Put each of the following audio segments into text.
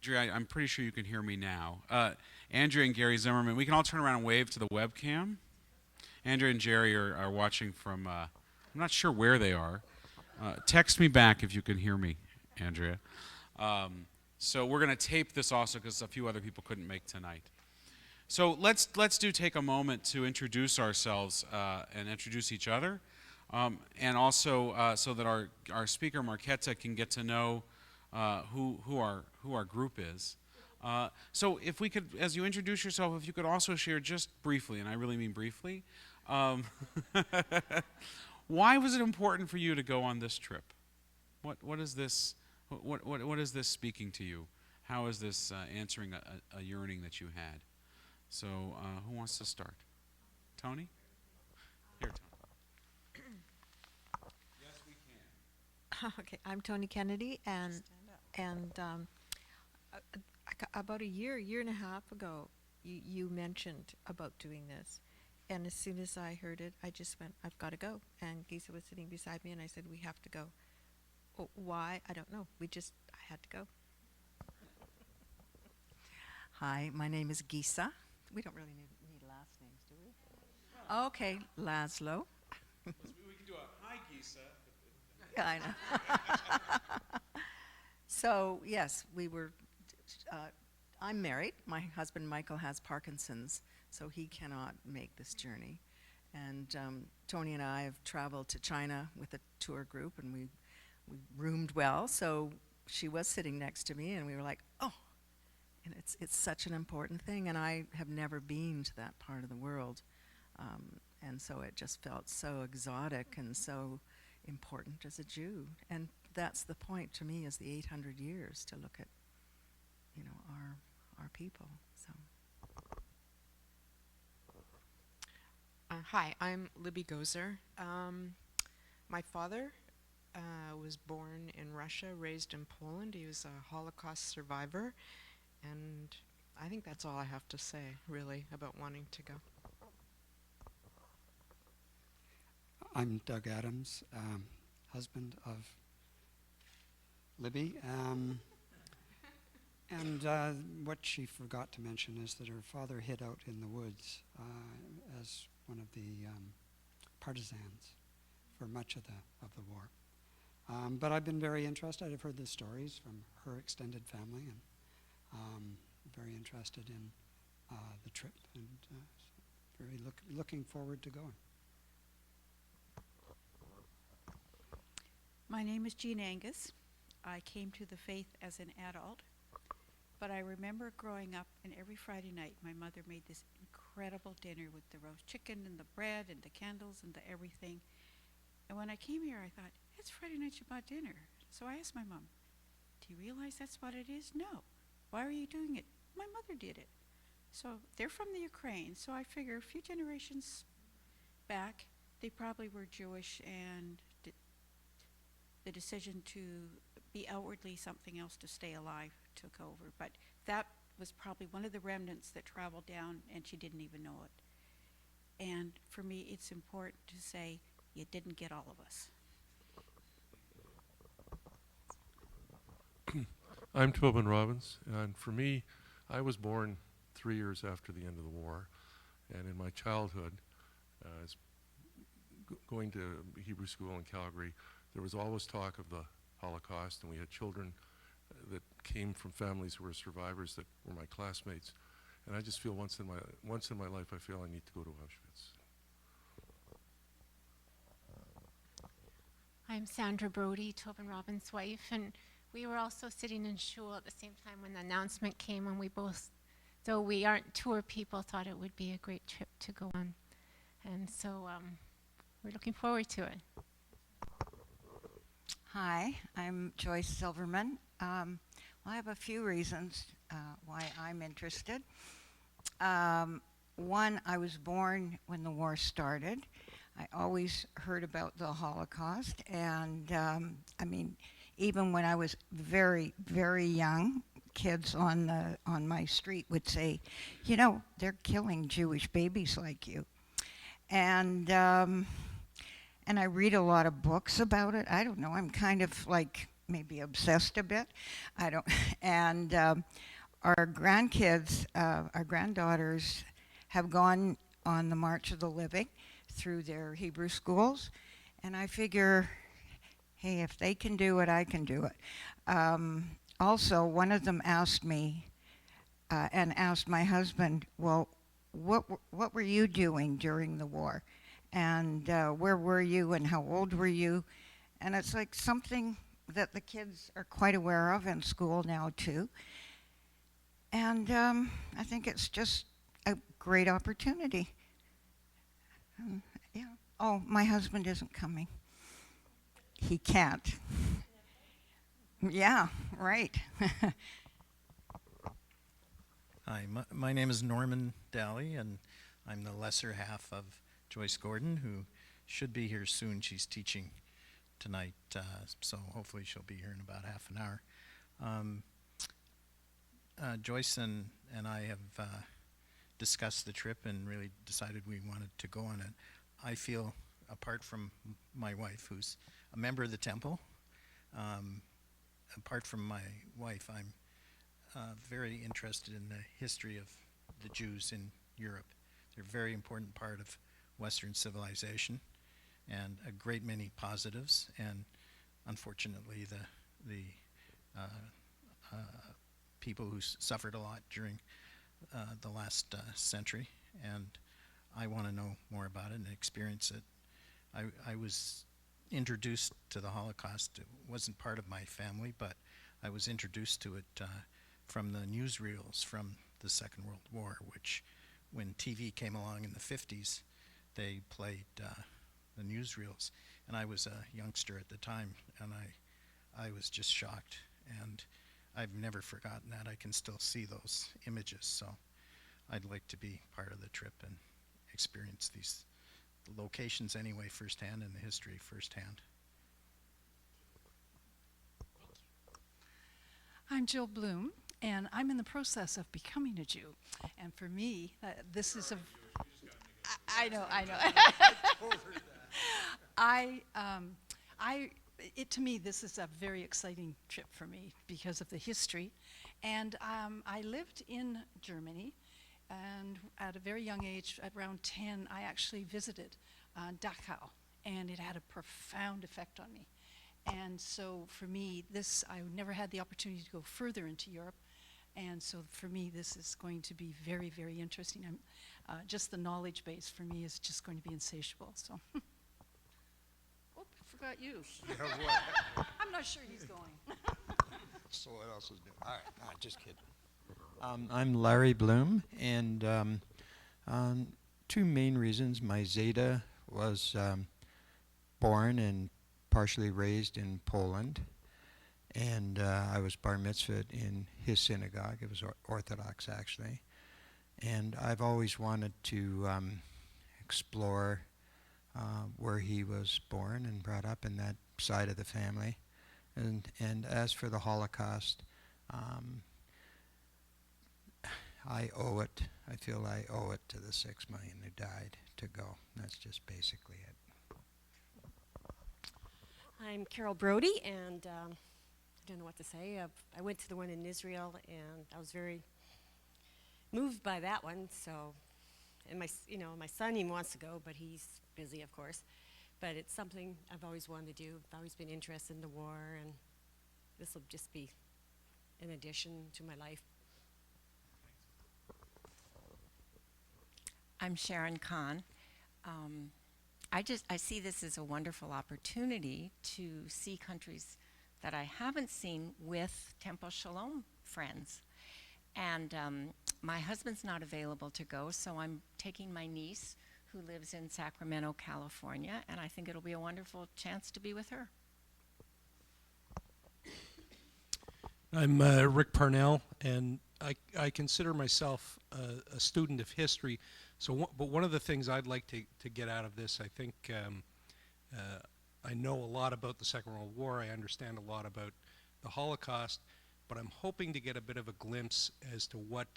Andrea, I'm pretty sure you can hear me now. Andrea and Gary Zimmerman, we can all turn around and wave to the webcam. Andrea and Jerry are watching from, I'm not sure where they are. Text me back if you can hear me, Andrea. So we're going to tape this also because a few other people couldn't make tonight. So let's take a moment to introduce ourselves and introduce each other, and also so that our speaker Marketa can get to know who our group is. So if we could, as you introduce yourself, if you could also share just briefly, and I really mean briefly, why was it important for you to go on this trip? What is this? What is this speaking to you? How is this answering a yearning that you had? So who wants to start? Tony? Here, Tony. Yes, we can. Okay, I'm Tony Kennedy, and about a year and a half ago, you mentioned about doing this, and as soon as I heard it, I just went, I've got to go. And Gisa was sitting beside me, and I said, we have to go. Why? I don't know. I had to go. Hi, my name is Gisa. We don't really need last names, do we? Okay, Laszlo. We can do a hi, Gisa. Yeah, I know. So, yes, I'm married. My husband, Michael, has Parkinson's, so he cannot make this journey. And Tony and I have traveled to China with a tour group, and we roomed well, so she was sitting next to me, and we were like, oh, and it's such an important thing, and I have never been to that part of the world, and so it just felt so exotic and so important as a Jew, and that's the point to me, is the 800 years to look at, our people. So. Hi, I'm Libby Gozer. My father was born in Russia, raised in Poland. He was a Holocaust survivor, and I think that's all I have to say, really, about wanting to go. I'm Doug Adams, husband of Libby. And what she forgot to mention is that her father hid out in the woods as one of the partisans for much of the war. But I've been very interested. I've heard the stories from her extended family, and very interested in the trip, and very looking forward to going. My name is Jean Angus. I came to the faith as an adult, but I remember growing up, and every Friday night my mother made this incredible dinner with the roast chicken and the bread and the candles and the everything. And when I came here, I thought, it's Friday night Shabbat dinner. So I asked my mom, do you realize that's what it is? No. Why are you doing it? My mother did it. So they're from the Ukraine, so I figure a few generations back, they probably were Jewish, and the decision to be outwardly something else to stay alive took over. But that was probably one of the remnants that traveled down, and she didn't even know it. And for me, it's important to say, you didn't get all of us. I'm Tobin Robbins, and for me, I was born 3 years after the end of the war, and in my childhood, going to Hebrew school in Calgary, there was always talk of the Holocaust, and we had children that came from families who were survivors that were my classmates, and I just feel once in my life I feel I need to go to Auschwitz. I'm Sandra Brody, Tobin Robbins' wife, and we were also sitting in shul at the same time when the announcement came, and we both, though we aren't tour people, thought it would be a great trip to go on. And so we're looking forward to it. Hi, I'm Joyce Silverman. Well, I have a few reasons why I'm interested. One, I was born when the war started. I always heard about the Holocaust, and I mean, even when I was very, very young, kids on my street would say, you know, they're killing Jewish babies like you. And I read a lot of books about it. I don't know, I'm kind of like maybe obsessed a bit. I don't. And our grandkids, our granddaughters, have gone on the March of the Living through their Hebrew schools, and I figure, hey, if they can do it, I can do it. Also, one of them asked me and asked my husband, well, what were you doing during the war? And where were you and how old were you? And it's like something that the kids are quite aware of in school now too. And I think it's just a great opportunity. Yeah. Oh, my husband isn't coming. He can't. Yeah, right. Hi, my name is Norman Daly, and I'm the lesser half of Joyce Gordon, who should be here soon. She's teaching tonight, so hopefully she'll be here in about half an hour. Joyce and I have discussed the trip and really decided we wanted to go on it. I feel, apart from my wife, who's a member of the temple, apart from my wife, I'm very interested in the history of the Jews in Europe. They're a very important part of Western civilization, and a great many positives, and unfortunately the people who suffered a lot during the last century, and I want to know more about it and experience it. I was introduced to the Holocaust. It wasn't part of my family, but I was introduced to it from the newsreels from the Second World War, which, when TV came along in the 50s, they played the newsreels. And I was a youngster at the time, and I was just shocked. And I've never forgotten that. I can still see those images. So I'd like to be part of the trip and experience these locations anyway firsthand, and the history firsthand. I'm Jill Bloom, and I'm in the process of becoming a Jew. And for me, this is a... I know. To me, this is a very exciting trip for me because of the history. And I lived in Germany, and at a very young age, at around 10, I actually visited Dachau, and it had a profound effect on me. And so for me, I never had the opportunity to go further into Europe, and so for me, this is going to be very, very interesting. Just the knowledge base for me is just going to be insatiable. So, oh, I forgot you. Yeah, what? I'm not sure he's going. So what else is new? All right, no, just kidding. I'm Larry Bloom, and two main reasons. My Zeta was born and partially raised in Poland, and I was bar mitzvahed in his synagogue. It was Orthodox, actually. And I've always wanted to explore where he was born and brought up in that side of the family. And as for the Holocaust, I owe it. I feel I owe it to the 6 million who died to go. That's just basically it. I'm Carol Brody, and I don't know what to say. I went to the one in Israel, and I was very moved by that one. So, and my son even wants to go, but he's busy, of course. But it's something I've always wanted to do. I've always been interested in the war, and this will just be an addition to my life. I'm Sharon Kahn. I see this as a wonderful opportunity to see countries that I haven't seen with Temple Sholom friends. And my husband's not available to go, so I'm taking my niece, who lives in Sacramento, California, and I think it'll be a wonderful chance to be with her. I'm Rick Parnell, and I consider myself a student of history. But one of the things I'd like to get out of this, I think I know a lot about the Second World War. I understand a lot about the Holocaust, but I'm hoping to get a bit of a glimpse as to what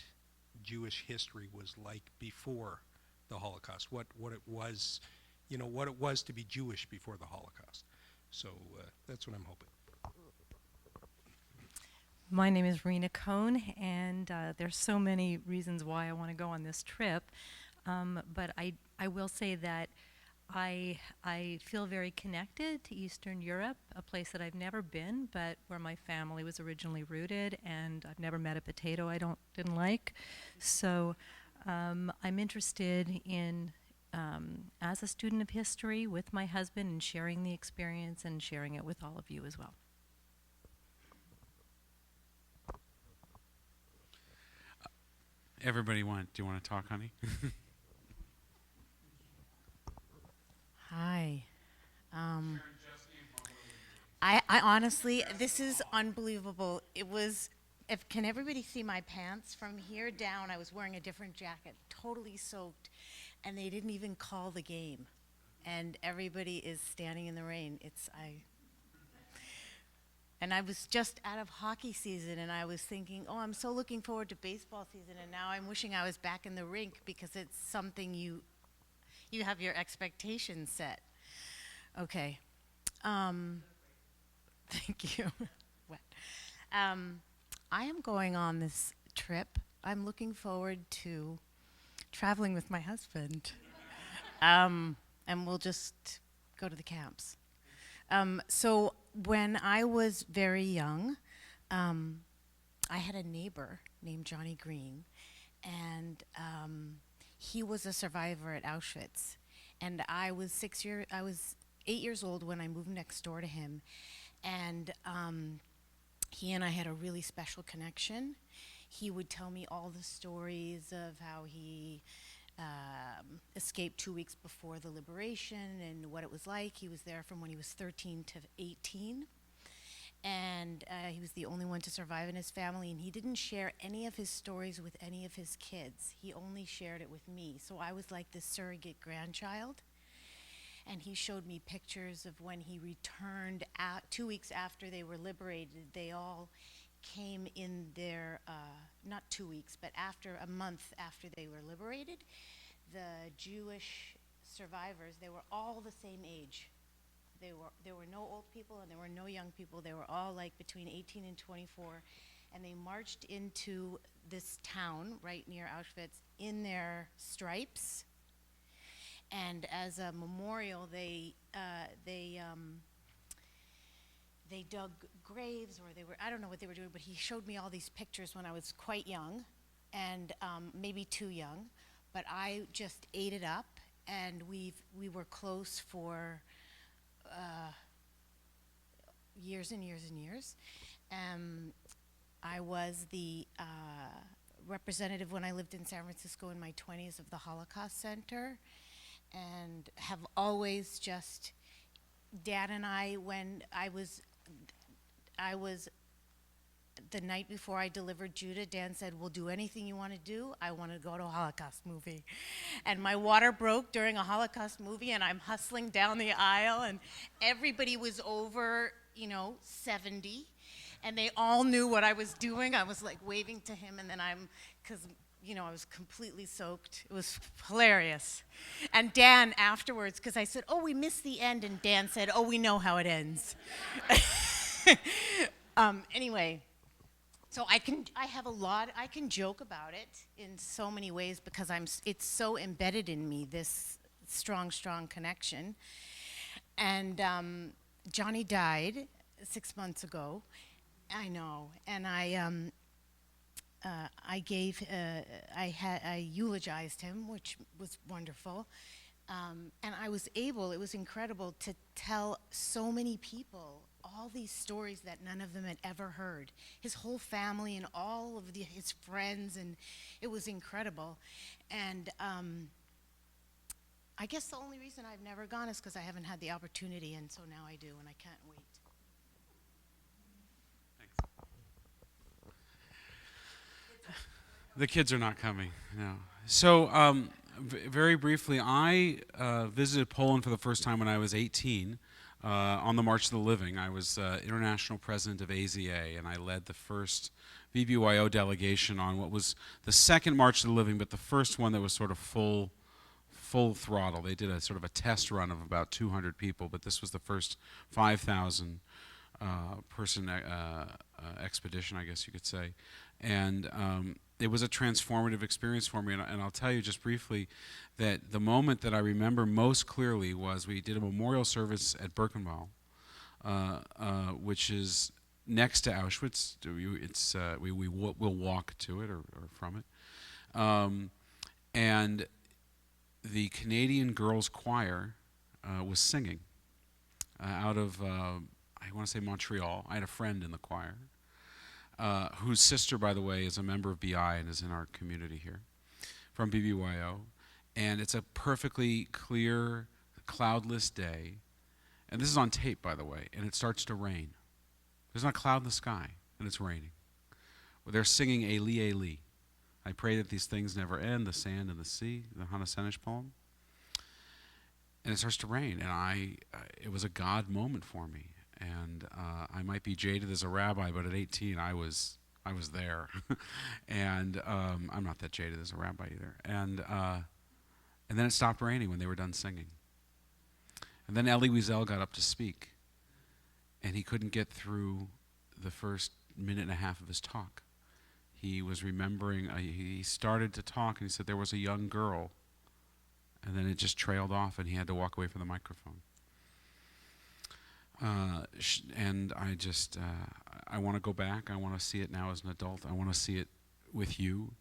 Jewish history was like before the Holocaust, what it was, what it was to be Jewish before the Holocaust. So that's what I'm hoping. My name is Rena Cohn, and there's so many reasons why I want to go on this trip. But I will say that I feel very connected to Eastern Europe, a place that I've never been, but where my family was originally rooted, and I've never met a potato I didn't like. So I'm interested in, as a student of history with my husband, and sharing the experience and sharing it with all of you as well. Everybody do you want to talk, honey? Hi. I honestly, this is unbelievable. It was, can everybody see my pants? From here down, I was wearing a different jacket, totally soaked, and they didn't even call the game. And everybody is standing in the rain. And I was just out of hockey season, and I was thinking, oh, I'm so looking forward to baseball season, and now I'm wishing I was back in the rink, because it's something you have your expectations set. Okay. Thank you. I am going on this trip. I'm looking forward to traveling with my husband. And we'll just go to the camps. So when I was very young, I had a neighbor named Johnny Green, and he was a survivor at Auschwitz. And I was 8 years old when I moved next door to him, and he and I had a really special connection. He would tell me all the stories of how he escaped 2 weeks before the liberation and what it was like. He was there from when he was 13 to 18. And he was the only one to survive in his family, and he didn't share any of his stories with any of his kids. He only shared it with me. So I was like this surrogate grandchild. And he showed me pictures of when he returned 2 weeks after they were liberated. They all came in their, not 2 weeks, but after a month after they were liberated. The Jewish survivors, they were all the same age. There were no old people and there were no young people. They were all like between 18 and 24. And they marched into this town right near Auschwitz in their stripes. And as a memorial, they dug graves, or I don't know what they were doing, but he showed me all these pictures when I was quite young, and maybe too young, but I just ate it up, and we were close for years and years and years. I was the representative when I lived in San Francisco in my 20s of the Holocaust Center, and have always just, Dad and I, when I was the night before I delivered Judah, Dan said, we'll do anything you want to do. I want to go to a Holocaust movie. And my water broke during a Holocaust movie, and I'm hustling down the aisle, and everybody was over, 70, and they all knew what I was doing. I was like waving to him, and then because I was completely soaked. It was hilarious. And Dan afterwards, because I said, oh, we missed the end, and Dan said, oh, we know how it ends. Anyway, so I can joke about it in so many ways, because it's so embedded in me, this strong, strong connection. And Johnny died 6 months ago. I know, and I eulogized him, which was wonderful. And I was able, it was incredible to tell so many people all these stories that none of them had ever heard. His whole family and all of his friends, and it was incredible. And I guess the only reason I've never gone is because I haven't had the opportunity, and so now I do, and I can't wait. The kids are not coming, no. So, very briefly, I visited Poland for the first time when I was 18 on the March of the Living. I was international president of AZA, and I led the first VBYO delegation on what was the second March of the Living, but the first one that was sort of full throttle. They did a sort of a test run of about 200 people, but this was the first 5,000 expedition, I guess you could say. And it was a transformative experience for me. And I'll tell you just briefly that the moment that I remember most clearly was we did a memorial service at Birkenwald, which is next to Auschwitz. We'll walk to it or from it. And the Canadian Girls Choir was singing out of, I want to say Montreal. I had a friend in the choir, whose sister, by the way, is a member of BI and is in our community here, from BBYO. And it's a perfectly clear, cloudless day. And this is on tape, by the way, and it starts to rain. There's not a cloud in the sky, and it's raining. Well, they're singing Eli, Eli. I pray that these things never end, the sand and the sea, the Hannah Senich poem. And it starts to rain, and it was a God moment for me. And I might be jaded as a rabbi, but at 18, I was there. And I'm not that jaded as a rabbi either. And then it stopped raining when they were done singing. And then Elie Wiesel got up to speak, and he couldn't get through the first minute and a half of his talk. He was remembering, he started to talk, and he said there was a young girl, and then it just trailed off, and he had to walk away from the microphone. And I want to go back. I want to see it now as an adult. I want to see it with you.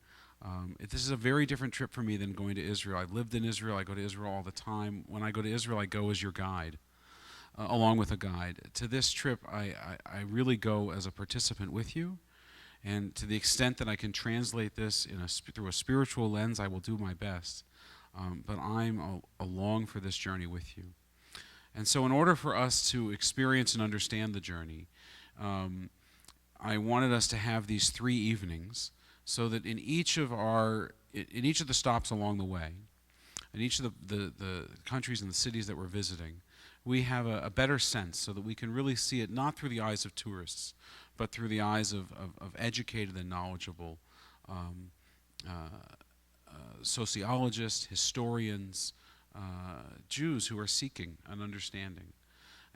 This is a very different trip for me than going to Israel. I've lived in Israel. I go to Israel all the time. When I go to Israel, I go as your guide, along with a guide. To this trip, I really go as a participant with you. And to the extent that I can translate this through a spiritual lens, I will do my best. But I'm along for this journey with you. And so in order for us to experience and understand the journey, I wanted us to have these 3 evenings so that in each of the stops along the way, in each of the countries and the cities that we're visiting, we have a better sense so that we can really see it not through the eyes of tourists, but through the eyes of educated and knowledgeable sociologists, historians, Jews who are seeking an understanding.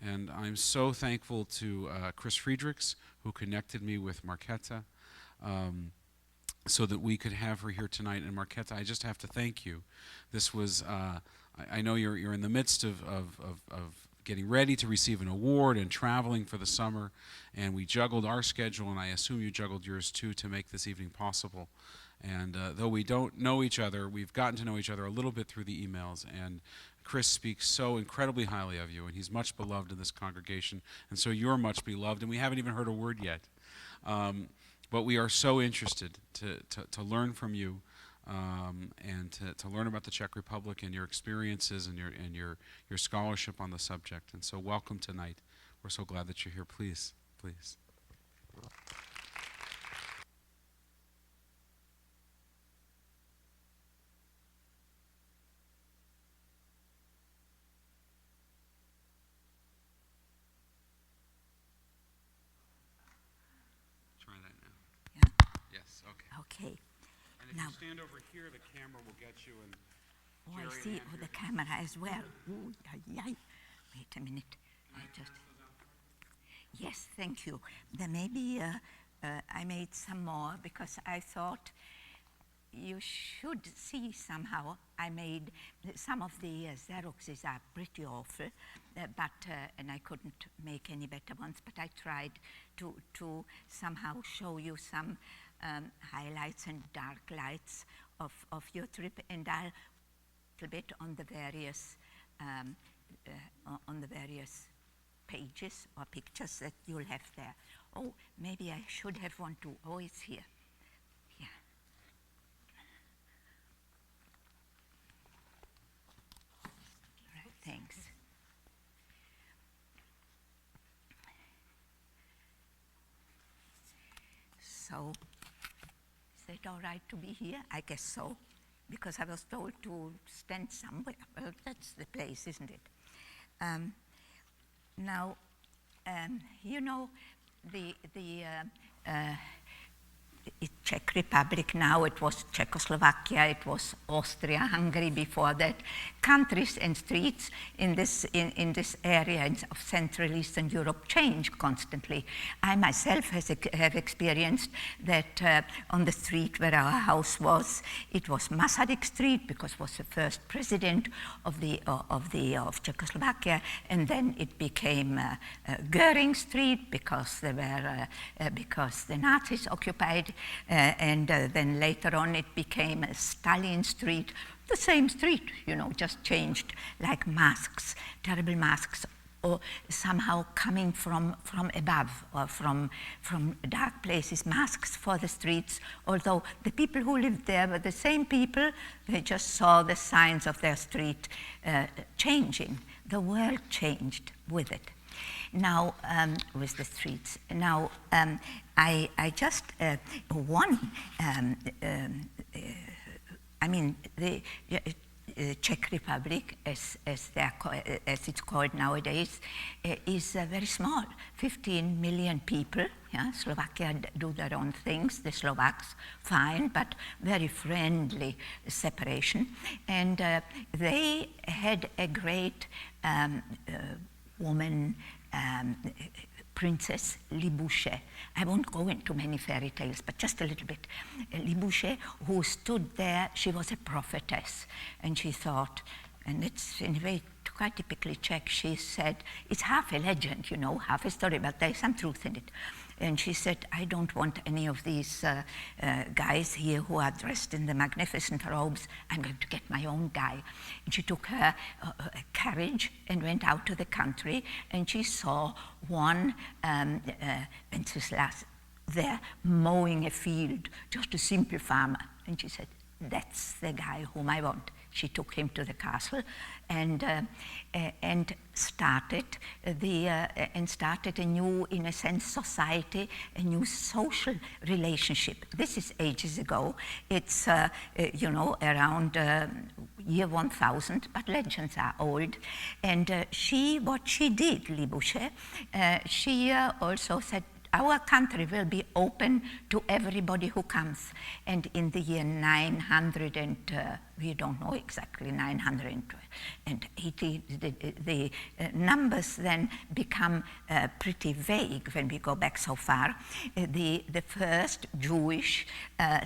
And I'm so thankful to Chris Friedrichs, who connected me with Marketa, so that we could have her here tonight. And Marketa, I just have to thank you. This was, I know you're in the midst of getting ready to receive an award and traveling for the summer, and we juggled our schedule, and I assume you juggled yours too, to make this evening possible. And though we don't know each other, we've gotten to know each other a little bit through the emails, and Chris speaks so incredibly highly of you, and he's much beloved in this congregation, and so you're much beloved, and we haven't even heard a word yet. But we are so interested to learn from you, and to learn about the Czech Republic and your experiences and your scholarship on the subject. And so welcome tonight. We're so glad that you're here. Please, please. Try that now. Yeah. Yes, okay. Okay. And if Now, you stand over here, the camera will get you. And oh, I Jerry see. and Oh, Andrew the camera as well. Ooh, ay. Wait a minute. Yes, thank you. Then maybe I made some more because I thought you should see somehow. I made some of the Xeroxes are pretty awful, and I couldn't make any better ones. But I tried to somehow show you some highlights and dark lights of your trip, and I'll a bit on the various pages or pictures that you'll have there. Oh, maybe I should have one too. Oh, it's here. Yeah. Right, thanks. So, is it all right to be here? I guess so, because I was told to stand somewhere. Well, that's the place, isn't it? Now, you know, Czech Republic, now it was Czechoslovakia, it was Austria-Hungary before that. Countries and streets in this area of Central Eastern Europe change constantly. I myself have experienced that on the street where our house was, it was Masaryk Street because was the first president of Czechoslovakia, and then it became Goering Street because because the Nazis occupied. And then later on it became Stalin Street, the same street, you know, just changed, like masks, terrible masks, or somehow coming from above or from dark places, masks for the streets, although the people who lived there were the same people, they just saw the signs of their street changing. The world changed with it. Now, with the streets. Now, I just I mean, the Czech Republic, as it's called nowadays, is very small. 15 million people. Yeah, Slovakia do their own things. The Slovaks, fine, but very friendly separation. And they had a great woman. Princess Libouche. I won't go into many fairy tales, but just a little bit. Libouche, who stood there, she was a prophetess, and she thought, and it's in a way quite typically Czech, she said, it's half a legend, you know, half a story, but there's some truth in it. And she said, I don't want any of these guys here who are dressed in the magnificent robes. I'm going to get my own guy. And she took her carriage and went out to the country, and she saw one Wenceslas there mowing a field, just a simple farmer. And she said, that's the guy whom I want. She took him to the castle and started a new, in a sense, society, a new social relationship. This is ages ago. It's you know, around year 1000, but legends are old. And what she did, Libouche, she also said, our country will be open to everybody who comes. And in the year 900 and, we don't know exactly, 980, the numbers then become pretty vague when we go back so far. The first Jewish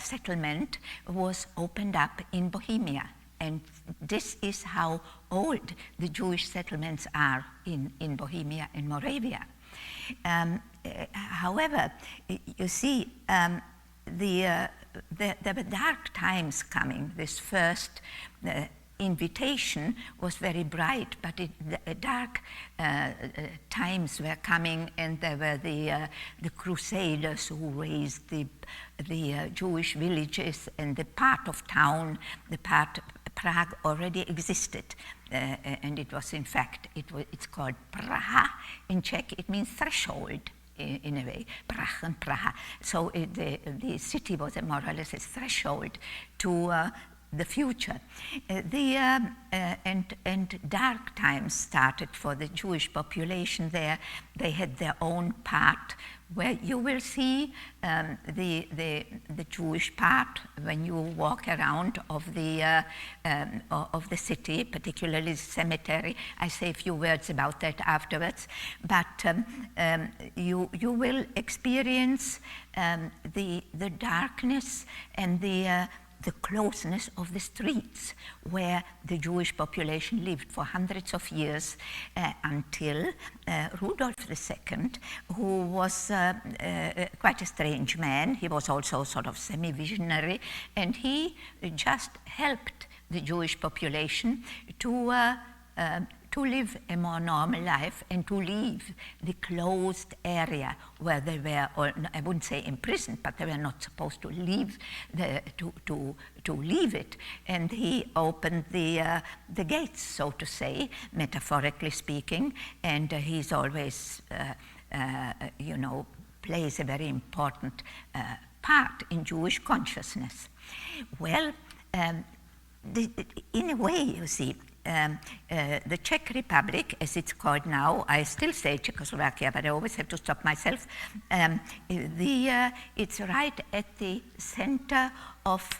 settlement was opened up in Bohemia. And this is how old the Jewish settlements are in Bohemia and Moravia. However, you see, there were dark times coming. This first invitation was very bright, but dark times were coming, and there were the Crusaders who raised the Jewish villages, and the part of town, the part Prague already existed. And it was, in fact, it's called Praha in Czech. It means threshold in a way, Prague and Praha. So the city was more or less a threshold to the future. And dark times started for the Jewish population there. They had their own part, where you will see the Jewish part when you walk around of the city, particularly the cemetery. I say a few words about that afterwards, but you will experience the darkness and the closeness of the streets where the Jewish population lived for hundreds of years until Rudolf II, who was quite a strange man. He was also sort of semi-visionary, and he just helped the Jewish population to live a more normal life and to leave the closed area where they were, or I wouldn't say imprisoned, but they were not supposed to leave to leave it. And he opened the gates, so to say, metaphorically speaking, and he's always, you know, plays a very important part in Jewish consciousness. Well, in a way, you see, the Czech Republic, as it's called now, I still say Czechoslovakia, but I always have to stop myself. It's right at the center of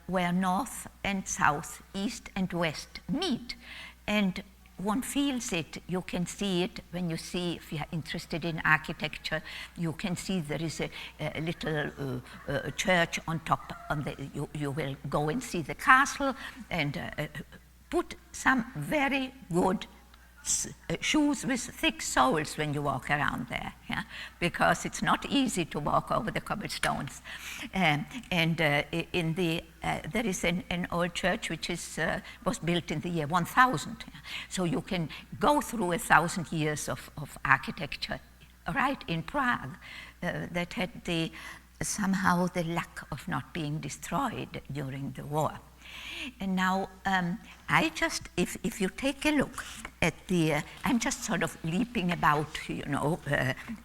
where north and south, east and west meet. And one feels it, you can see it when you see, if you are interested in architecture, you can see there is a little church on top. You will go and see the castle and put some very good shoes with thick soles when you walk around there, yeah? Because it's not easy to walk over the cobblestones. There is an old church which was built in the year 1000. Yeah? So you can go through 1,000 years of architecture right in Prague that had somehow the luck of not being destroyed during the war. And now, if you take a look at I'm just sort of leaping about, you know,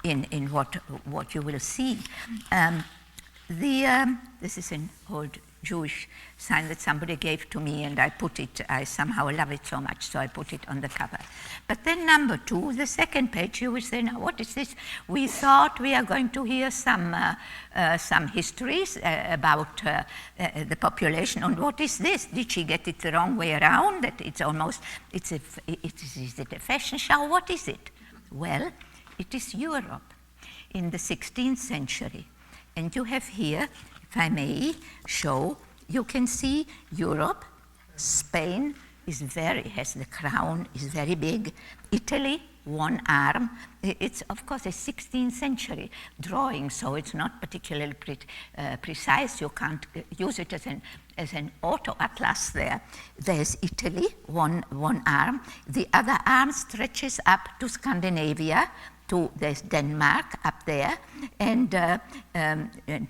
in what you will see. This is an old Jewish sign that somebody gave to me, and I somehow love it so much, so I put it on the cover. But then number 2, the second page, you will say, now what is this? We thought we are going to hear some histories about the population, and what is this? Did she get it the wrong way around? That it's is it a fashion show? What is it? Well, it is Europe in the 16th century. And you have here, if I may show, you can see Europe. Spain has the crown, is very big. Italy, one arm. It's, of course, a 16th century drawing, so it's not particularly precise. You can't use it as an auto atlas there. There's Italy, one arm. The other arm stretches up to Scandinavia. There's Denmark up there, and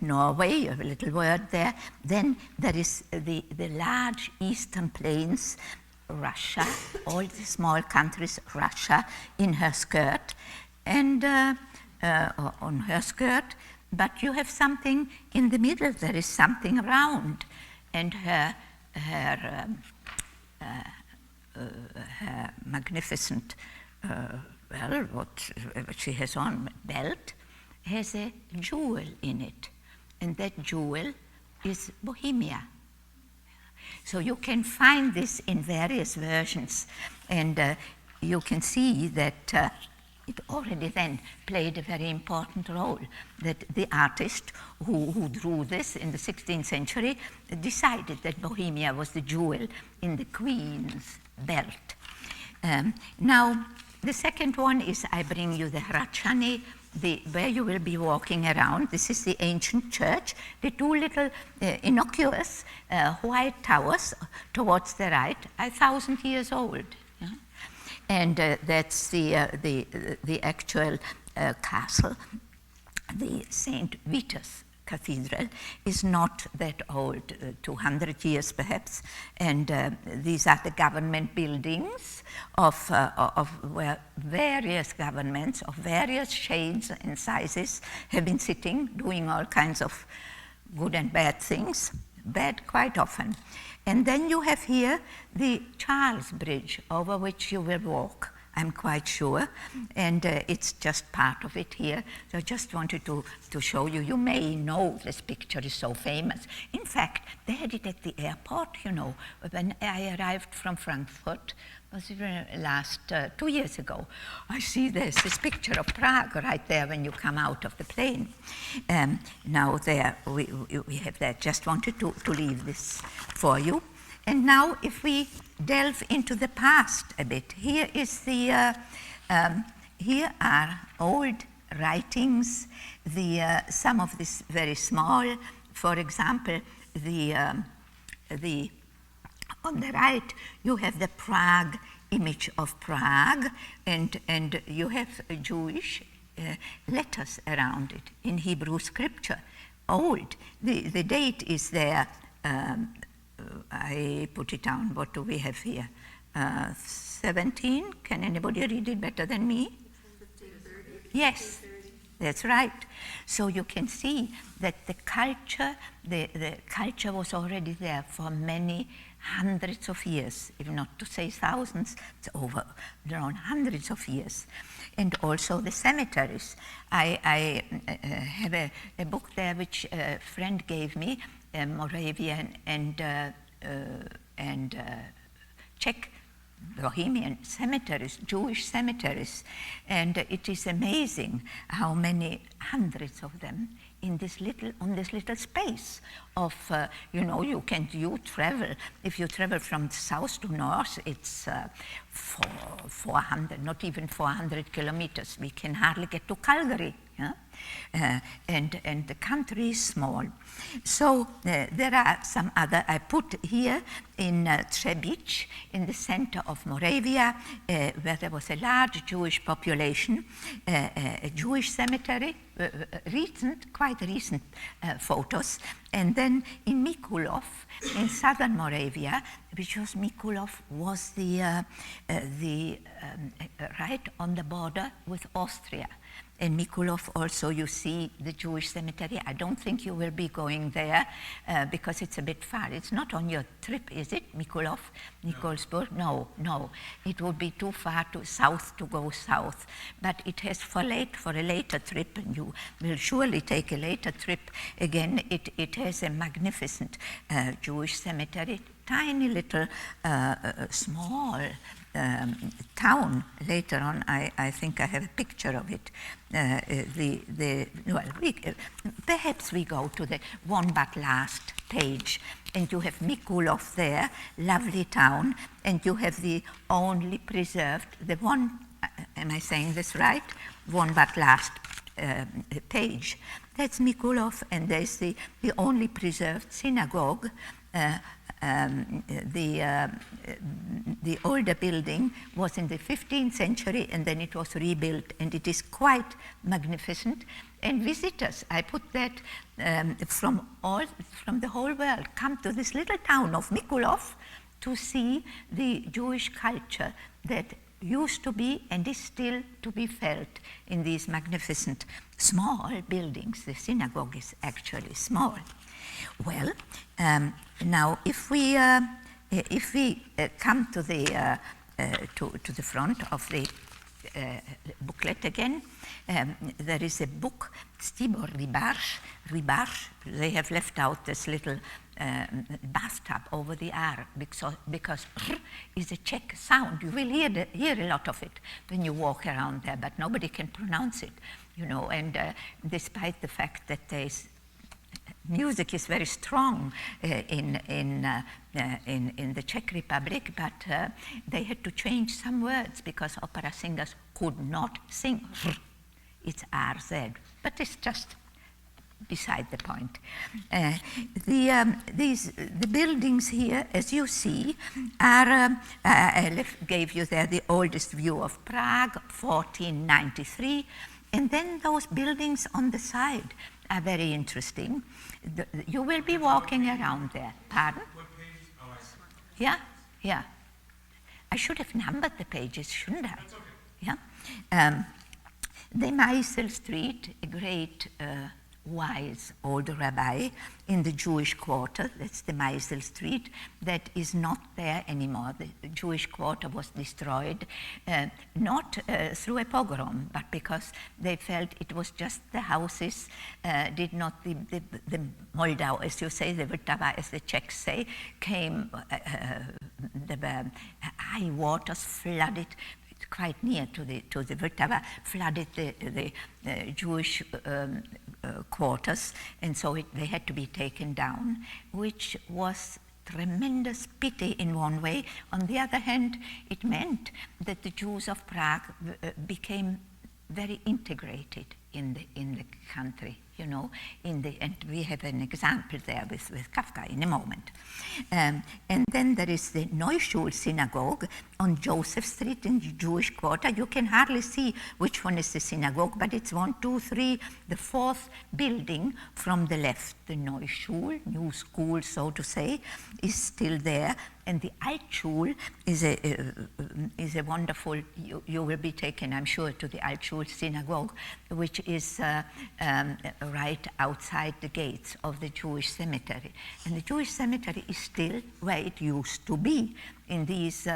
Norway, a little word there. Then there is the large eastern plains, Russia, all the small countries, Russia in her skirt, and on her skirt, but you have something in the middle, there is something round, and her magnificent what she has on, belt, has a jewel in it. And that jewel is Bohemia. So you can find this in various versions. And you can see that it already then played a very important role, that the artist who drew this in the 16th century decided that Bohemia was the jewel in the queen's belt. Now, the second one is I bring you the Hrachany, where you will be walking around. This is the ancient church, the 2 little innocuous white towers towards the right, 1,000 years old. Yeah? And that's the actual castle. The St. Vitus Cathedral is not that old, 200 years perhaps, and these are the government buildings where various governments of various shades and sizes have been sitting, doing all kinds of good and bad things, bad quite often. And then you have here the Charles Bridge, over which you will walk, I'm quite sure, and it's just part of it here. So I just wanted to show you. You may know this picture is so famous. In fact, they had it at the airport, you know, when I arrived from Frankfurt, was it last 2 years ago. I see this picture of Prague right there when you come out of the plane. Now there, we have that. Just wanted to leave this for you. And now if we delve into the past a bit, here are old writings, some of this very small. For example, on the right, you have the Prague image of Prague, and you have Jewish letters around it in Hebrew scripture, old. The date is there. I put it down. What do we have here? 17. Can anybody read it better than me? 1530. Yes, that's right. So you can see that the culture was already there for many hundreds of years, if not to say thousands, it's over around hundreds of years. And also the cemeteries. I have a book there which a friend gave me, Moravian and Czech Bohemian cemeteries, Jewish cemeteries, and it is amazing how many hundreds of them in this on this little space of, you travel, if you travel from south to north, it's 400, not even 400 kilometers. We can hardly get to Calgary. Yeah? And the country is small. So there are some other, I put here in Třebíč, in the center of Moravia, where there was a large Jewish population, a Jewish cemetery, quite recent photos. And then in Mikulov, in southern Moravia, which was Mikulov, was right on the border with Austria. In Mikulov also you see the Jewish cemetery. I don't think you will be going there because it's a bit far. It's not on your trip, is it, Mikulov, Nikolsburg? No, it would be too far south to go south. But it has for a later trip, and you will surely take a later trip again. It has a magnificent Jewish cemetery, tiny little small town. Later on, I think I have a picture of it. Perhaps we go to the one but last page, and you have Mikulov there, lovely town, and you have the only preserved, the one, am I saying this right? One but last page. That's Mikulov, and there's the only preserved synagogue. The older building was in the 15th century, and then it was rebuilt, and it is quite magnificent. And visitors, I put that from the whole world, come to this little town of Mikulov to see the Jewish culture that used to be and is still to be felt in these magnificent small buildings. The synagogue is actually small. Well, now if we come to the front of the booklet again, there is a book, Stibor Ribarš. They have left out this little bathtub over the R because R is a Czech sound. You will hear a lot of it when you walk around there, but nobody can pronounce it, and despite the fact that there's music is very strong in the Czech Republic, but they had to change some words because opera singers could not sing. It's RZ, but it's just beside the point. The buildings here, as you see, are, I gave you there the oldest view of Prague, 1493, and then those buildings on the side are very interesting. You will be walking around there. Pardon? What page? Oh, I see. Yeah. I should have numbered the pages, shouldn't I? That's okay. Yeah. The Meisel Street, a great wise old rabbi in the Jewish quarter, that's the Meisel Street, that is not there anymore. The Jewish quarter was destroyed, not through a pogrom, but because they felt it was just the houses, did not, the Moldau, as you say, the Vltava, as the Czechs say, came, the high waters flooded quite near to the Vltava, flooded the Jewish quarters, and so they had to be taken down, which was tremendous pity in one way. On the other hand, it meant that the Jews of Prague became very integrated in the country, and we have an example there with Kafka in a moment. And then there is the Neuschul synagogue on Joseph Street in the Jewish quarter. You can hardly see which one is the synagogue, but it's 1, 2, 3, the fourth building from the left. The Neuschul, new school, so to say, is still there. And the Altschule is a wonderful, you will be taken, I'm sure, to the Altschule synagogue, which is right outside the gates of the Jewish cemetery. And the Jewish cemetery is still where it used to be. In these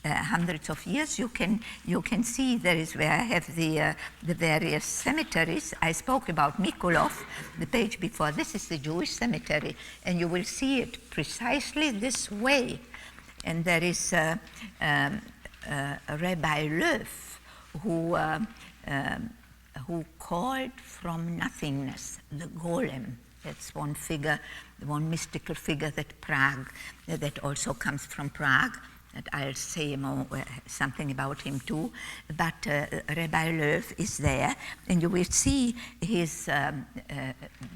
hundreds of years, you can see there is where I have the various cemeteries. I spoke about Mikulov, the page before. This is the Jewish cemetery, and you will see it precisely this way. And there is Rabbi Löw, who called from nothingness the golem. That's one figure, one mystical figure that also comes from Prague. That I'll say something about him too. But Rabbi Löw is there, and you will see his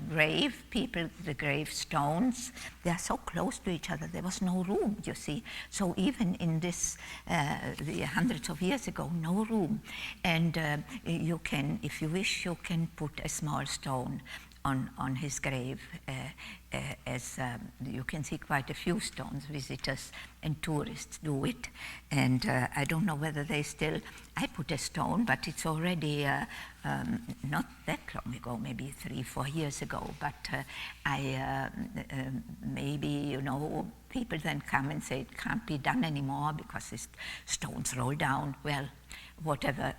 grave, the gravestones. They are so close to each other. There was no room, you see. So even in this, the hundreds of years ago, no room. And you can, if you wish, you can put a small stone on his grave, as you can see quite a few stones. Visitors and tourists do it, and I don't know whether they still. I put a stone, but it's already not that long ago, maybe 3-4 years ago. But maybe people then come and say it can't be done anymore because the stones roll down. Well, whatever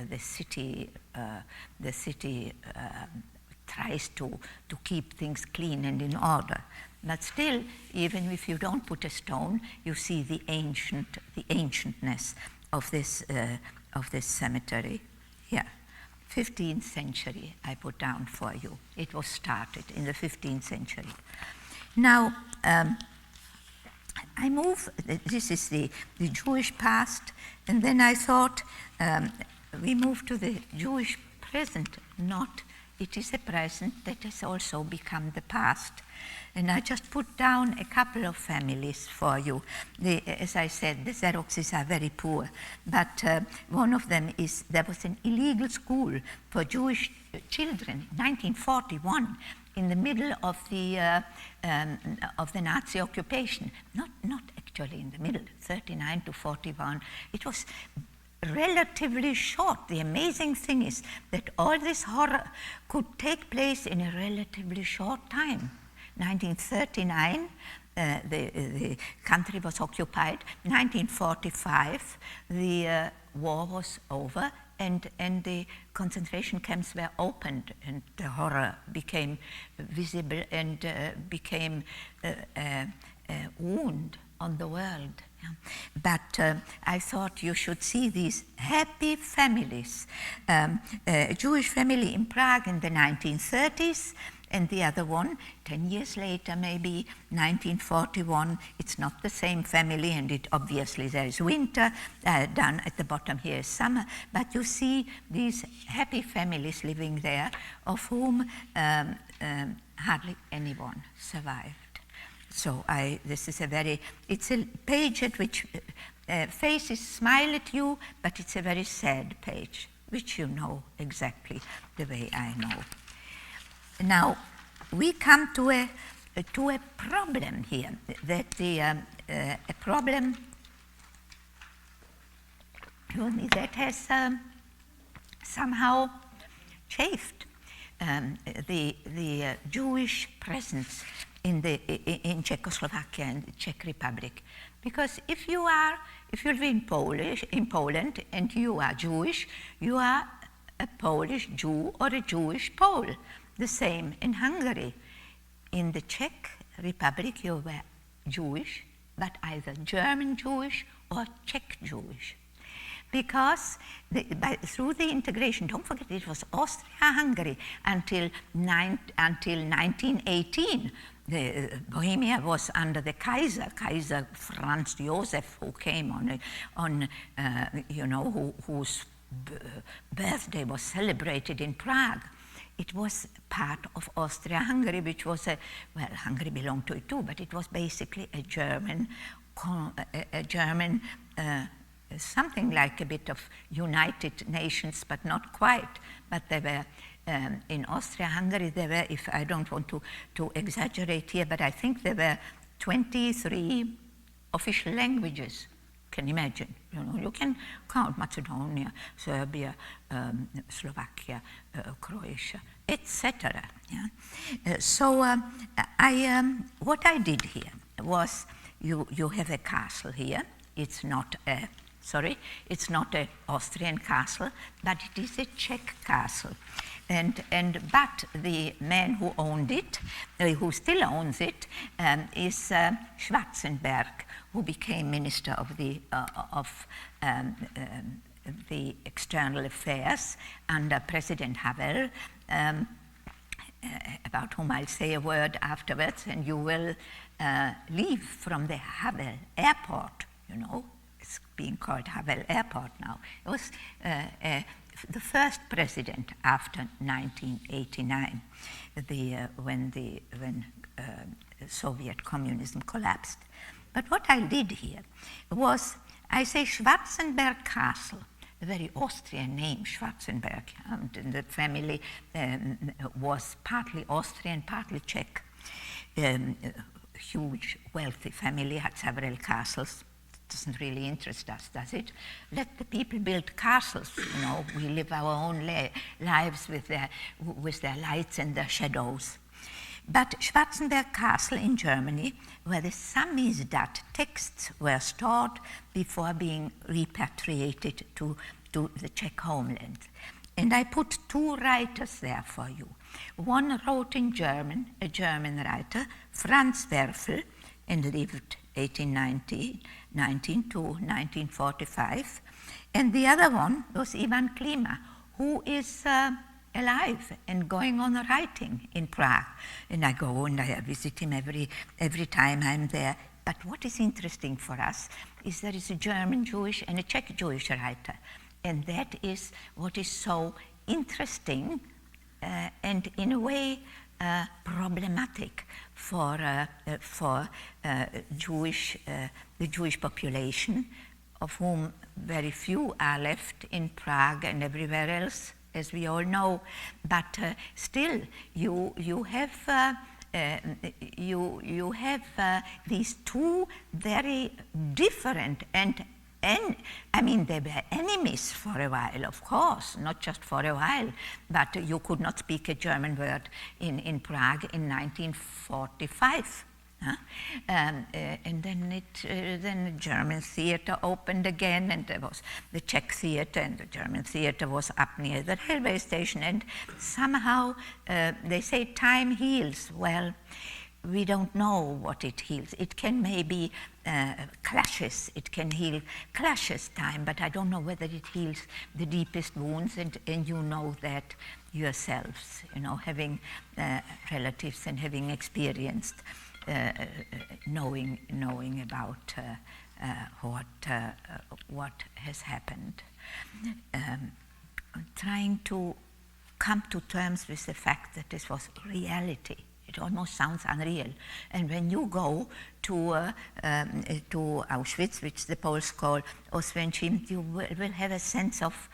the city tries to keep things clean and in order. But still, even if you don't put a stone, you see the ancientness of this cemetery. Yeah, 15th century I put down for you. It was started in the 15th century. Now, I move, this is the Jewish past, and then I thought we move to the Jewish present, it is a present that has also become the past. And I just put down a couple of families for you. As I said, the Xeroxes are very poor, but one of them is, there was an illegal school for Jewish children, 1941, in the middle of the Nazi occupation. Not actually in the middle, 39 to 41. It was relatively short. The amazing thing is that all this horror could take place in a relatively short time. 1939, the country was occupied. 1945, the war was over, and the concentration camps were opened, and the horror became visible and became a wound on the world. But I thought you should see these happy families. A Jewish family in Prague in the 1930s, and the other one 10 years later, maybe 1941. It's not the same family, and obviously there is winter. Down at the bottom here is summer. But you see these happy families living there, of whom hardly anyone survived. So this is it's a page at which faces smile at you, but it's a very sad page, which you know exactly the way I know. Now, we come to a problem here, that a problem that has somehow chafed the Jewish presence in Czechoslovakia and the Czech Republic, because if you live in Poland and you are Jewish, you are a Polish Jew or a Jewish Pole. The same in Hungary. In the Czech Republic, you were Jewish, but either German Jewish or Czech Jewish. Because through the integration, don't forget it was Austria-Hungary until 1918. Bohemia was under the Kaiser Franz Joseph, who came whose birthday was celebrated in Prague. It was part of Austria-Hungary, which was Hungary belonged to it too, but it was basically a German, something like a bit of United Nations, but not quite. But they were, in Austria-Hungary, there were, if I don't want to exaggerate here, but I think there were 23 official languages. Can imagine, you can count Macedonia, Serbia, Slovakia, Croatia, etc. Yeah? What I did here was, you have a castle here. It's not a Austrian castle, but it is a Czech castle. But the man who owned it, who still owns it, is Schwarzenberg, who became Minister of the External Affairs under President Havel, about whom I'll say a word afterwards, and you will leave from the Havel airport, it's being called Havel Airport now. It was the first president after 1989, when Soviet communism collapsed. But what I did here was, I say Schwarzenberg Castle, a very Austrian name, Schwarzenberg, and the family was partly Austrian, partly Czech. Huge, wealthy family, had several castles. Doesn't really interest us, does it? Let the people build castles, we live our own lives with their lights and their shadows. But Schwarzenberg Castle in Germany, where the Samizdat texts were stored before being repatriated to the Czech homeland. And I put two writers there for you. One wrote in German, a German writer, Franz Werfel, and lived 1819 to 1945. And the other one was Ivan Klima, who is alive and going on writing in Prague. And I go and I visit him every time I'm there. But what is interesting for us is there is a German Jewish and a Czech Jewish writer. And that is what is so interesting and in a way problematic for the Jewish population, of whom very few are left in Prague and everywhere else, as we all know. But still, you have these two very different and I mean, they were enemies for a while, of course, not just for a while, but you could not speak a German word in Prague in 1945. And then the German theater opened again, and there was the Czech theater, and the German theater was up near the railway station. And somehow they say time heals. Well, we don't know what it heals. It can maybe clashes. It can heal clashes time, but I don't know whether it heals the deepest wounds. And you know that yourselves, having relatives and having experienced knowing about what has happened. Trying to come to terms with the fact that this was reality. It almost sounds unreal. And when you go to Auschwitz, which the Poles call Oswiecim, you will have a sense of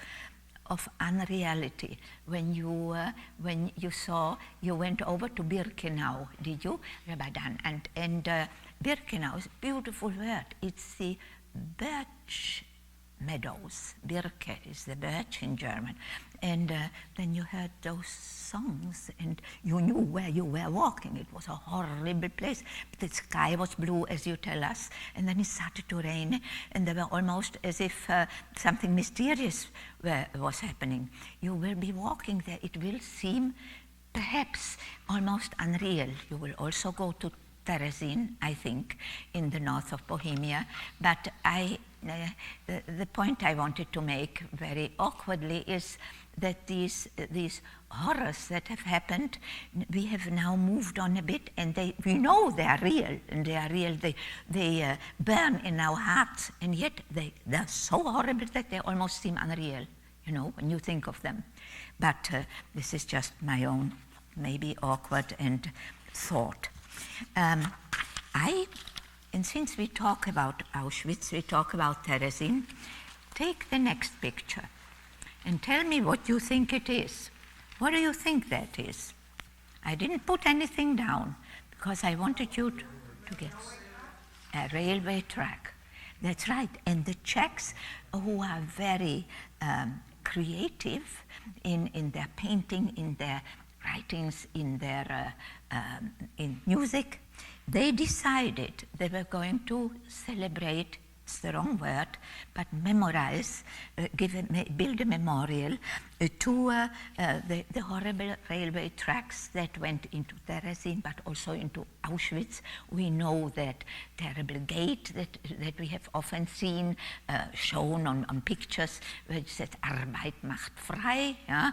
unreality. When you went over to Birkenau, did you, Rabbi Dan? And Birkenau is a beautiful word. It's the birch meadows. Birke is the birch in German. And then you heard those songs, and you knew where you were walking. It was a horrible place. But the sky was blue, as you tell us, and then it started to rain, and they were almost as if something mysterious was happening. You will be walking there. It will seem perhaps almost unreal. You will also go to Terezin, I think, in the north of Bohemia. But the point I wanted to make very awkwardly is that these horrors that have happened, we have now moved on a bit, and we know they are real, and they are real. They burn in our hearts, and yet they're so horrible that they almost seem unreal, when you think of them. But this is just my own, maybe awkward and thought. And since we talk about Auschwitz, we talk about Terezin, take the next picture and tell me what you think it is. What do you think that is? I didn't put anything down because I wanted you to guess. a railway track. That's right. And the Czechs, who are very creative in their painting, in their writings, in their in music, they decided they were going to celebrate, it's the wrong word, but memorize, build a memorial to the horrible railway tracks that went into Terezin, but also into Auschwitz. We know that terrible gate that we have often seen shown on pictures, which says Arbeit macht frei, yeah?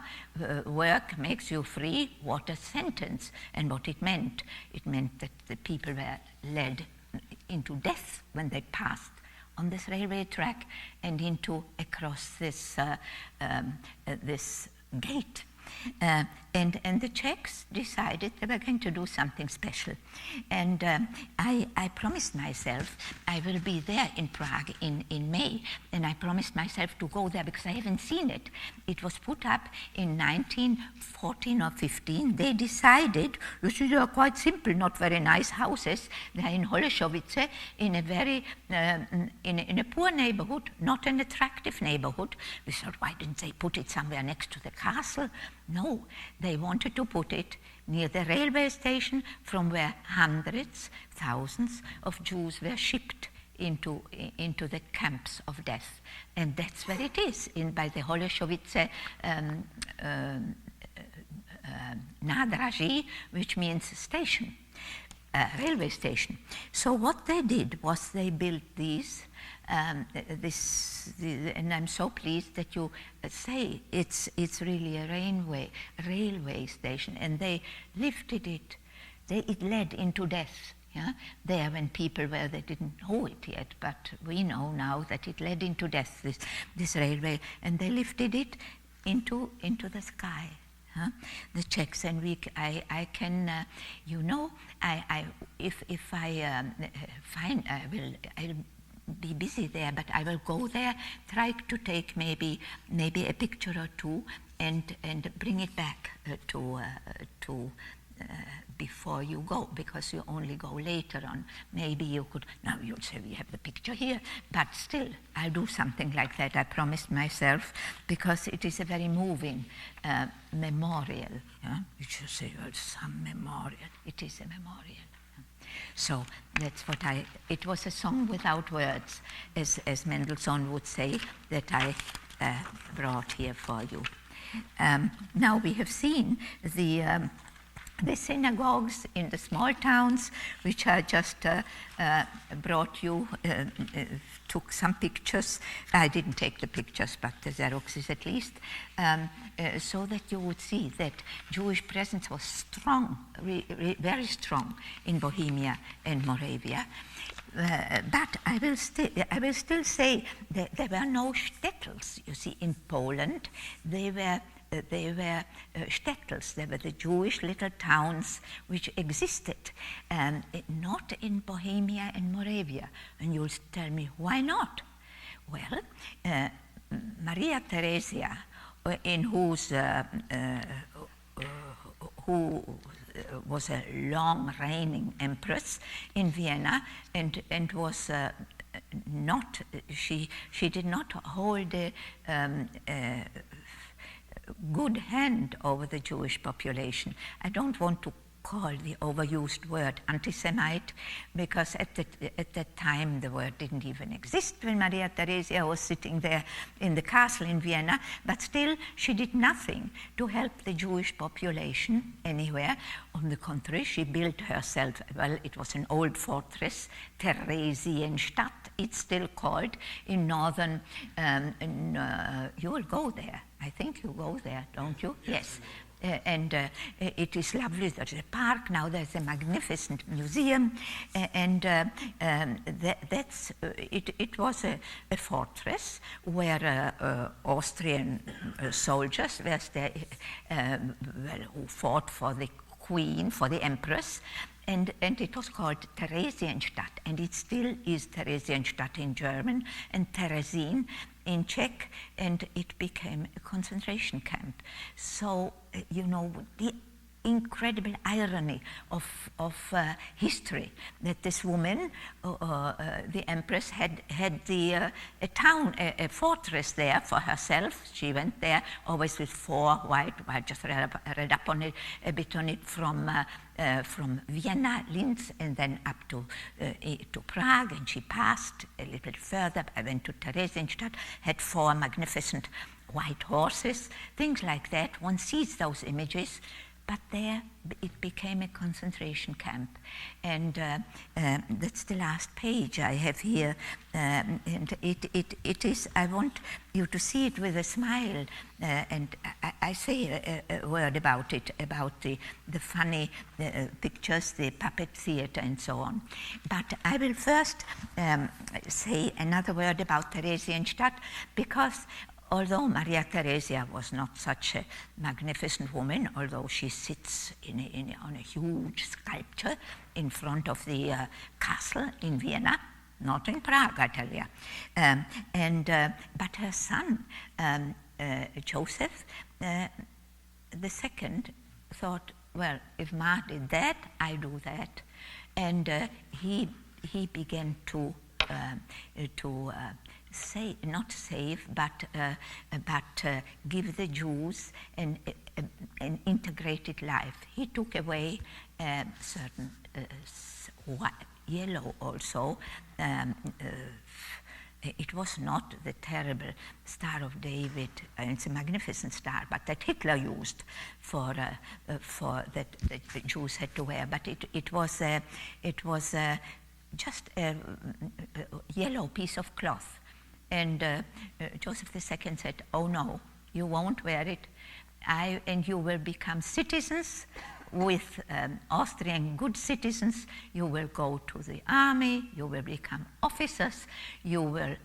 Work makes you free. What a sentence, and what it meant. It meant that the people were led into death when they passed on this railway track and across this this gate. And the Czechs decided they were going to do something special. And I promised myself I will be there in Prague in May, and I promised myself to go there because I haven't seen it. It was put up in 1914 or 15. They decided, you see, they are quite simple, not very nice houses. They are in Holešovice, in a very, in a poor neighborhood, not an attractive neighborhood. We thought, why didn't they put it somewhere next to the castle? No, they wanted to put it near the railway station from where hundreds, thousands of Jews were shipped into the camps of death. And that's where it is, by the Holešovice nádraží, which means station, railway station. So what they did was they built these, and I'm so pleased that you say it's really a railway station, and they lifted it. It led into death. Yeah? There, when people were, they didn't know it yet, but we know now that it led into death. This railway, and they lifted it into the sky. Huh? The Czechs, and I can, you know, if I find, I'll be busy there, but I will go there, try to take maybe a picture or two, and bring it back to before you go, because you only go later on. Maybe you could, now you'll say we have the picture here, but still, I'll do something like that. I promised myself, because it is a very moving memorial. Yeah? You should say, well, some memorial. It is a memorial. So that's what it was a song without words, as Mendelssohn would say, that I brought here for you. Now we have seen the synagogues in the small towns, which I just brought you, took some pictures. I didn't take the pictures, but the Xeroxes at least, so that you would see that Jewish presence was strong, very strong in Bohemia and Moravia. But I will still say that there were no shtetls. You see, in Poland, they were shtetls. They were the Jewish little towns which existed, not in Bohemia and Moravia. And you'll tell me, why not? Well, Maria Theresia, in whose who was a long reigning empress in Vienna, and was not, she did not hold a good hand over the Jewish population. I don't want to call the overused word anti-Semite, because at that time the word didn't even exist when Maria Theresia was sitting there in the castle in Vienna, but still she did nothing to help the Jewish population anywhere. On the contrary, she built herself, well, it was an old fortress, Theresienstadt, it's still called, in northern, you will go there. I think you go there, don't you? Yes. And it is lovely. There's a park now. There's a magnificent museum, and that's it. It was a fortress where Austrian soldiers were who fought for the queen, for the empress. And it was called Theresienstadt, and it still is Theresienstadt in German, and Terezin in Czech, and it became a concentration camp. So, you know, incredible irony of history, that this woman, the empress, had a town, a fortress there for herself. She went there always with 4 white. I just read up on it, a bit on it from Vienna, Linz, and then up to Prague, and she passed a little further. I went to Theresienstadt, had 4 magnificent white horses, things like that. One sees those images, but there it became a concentration camp. And that's the last page I have here. And it is, I want you to see it with a smile. And I say a word about it, about the funny pictures, the puppet theater, and so on. But I will first say another word about Theresienstadt, because although Maria Theresia was not such a magnificent woman, although she sits on a huge sculpture in front of the castle in Vienna, not in Prague, I tell you. But her son, Joseph II, thought, well, if Ma did that, I do that. And he began to not save, but give the Jews an integrated life. He took away certain yellow also. It was not the terrible Star of David. It's a magnificent star, but that Hitler used for that the Jews had to wear. But it was just a yellow piece of cloth. And Joseph II said, oh no, you won't wear it, and you will become citizens with Austrian good citizens. You will go to the army, you will become officers, you will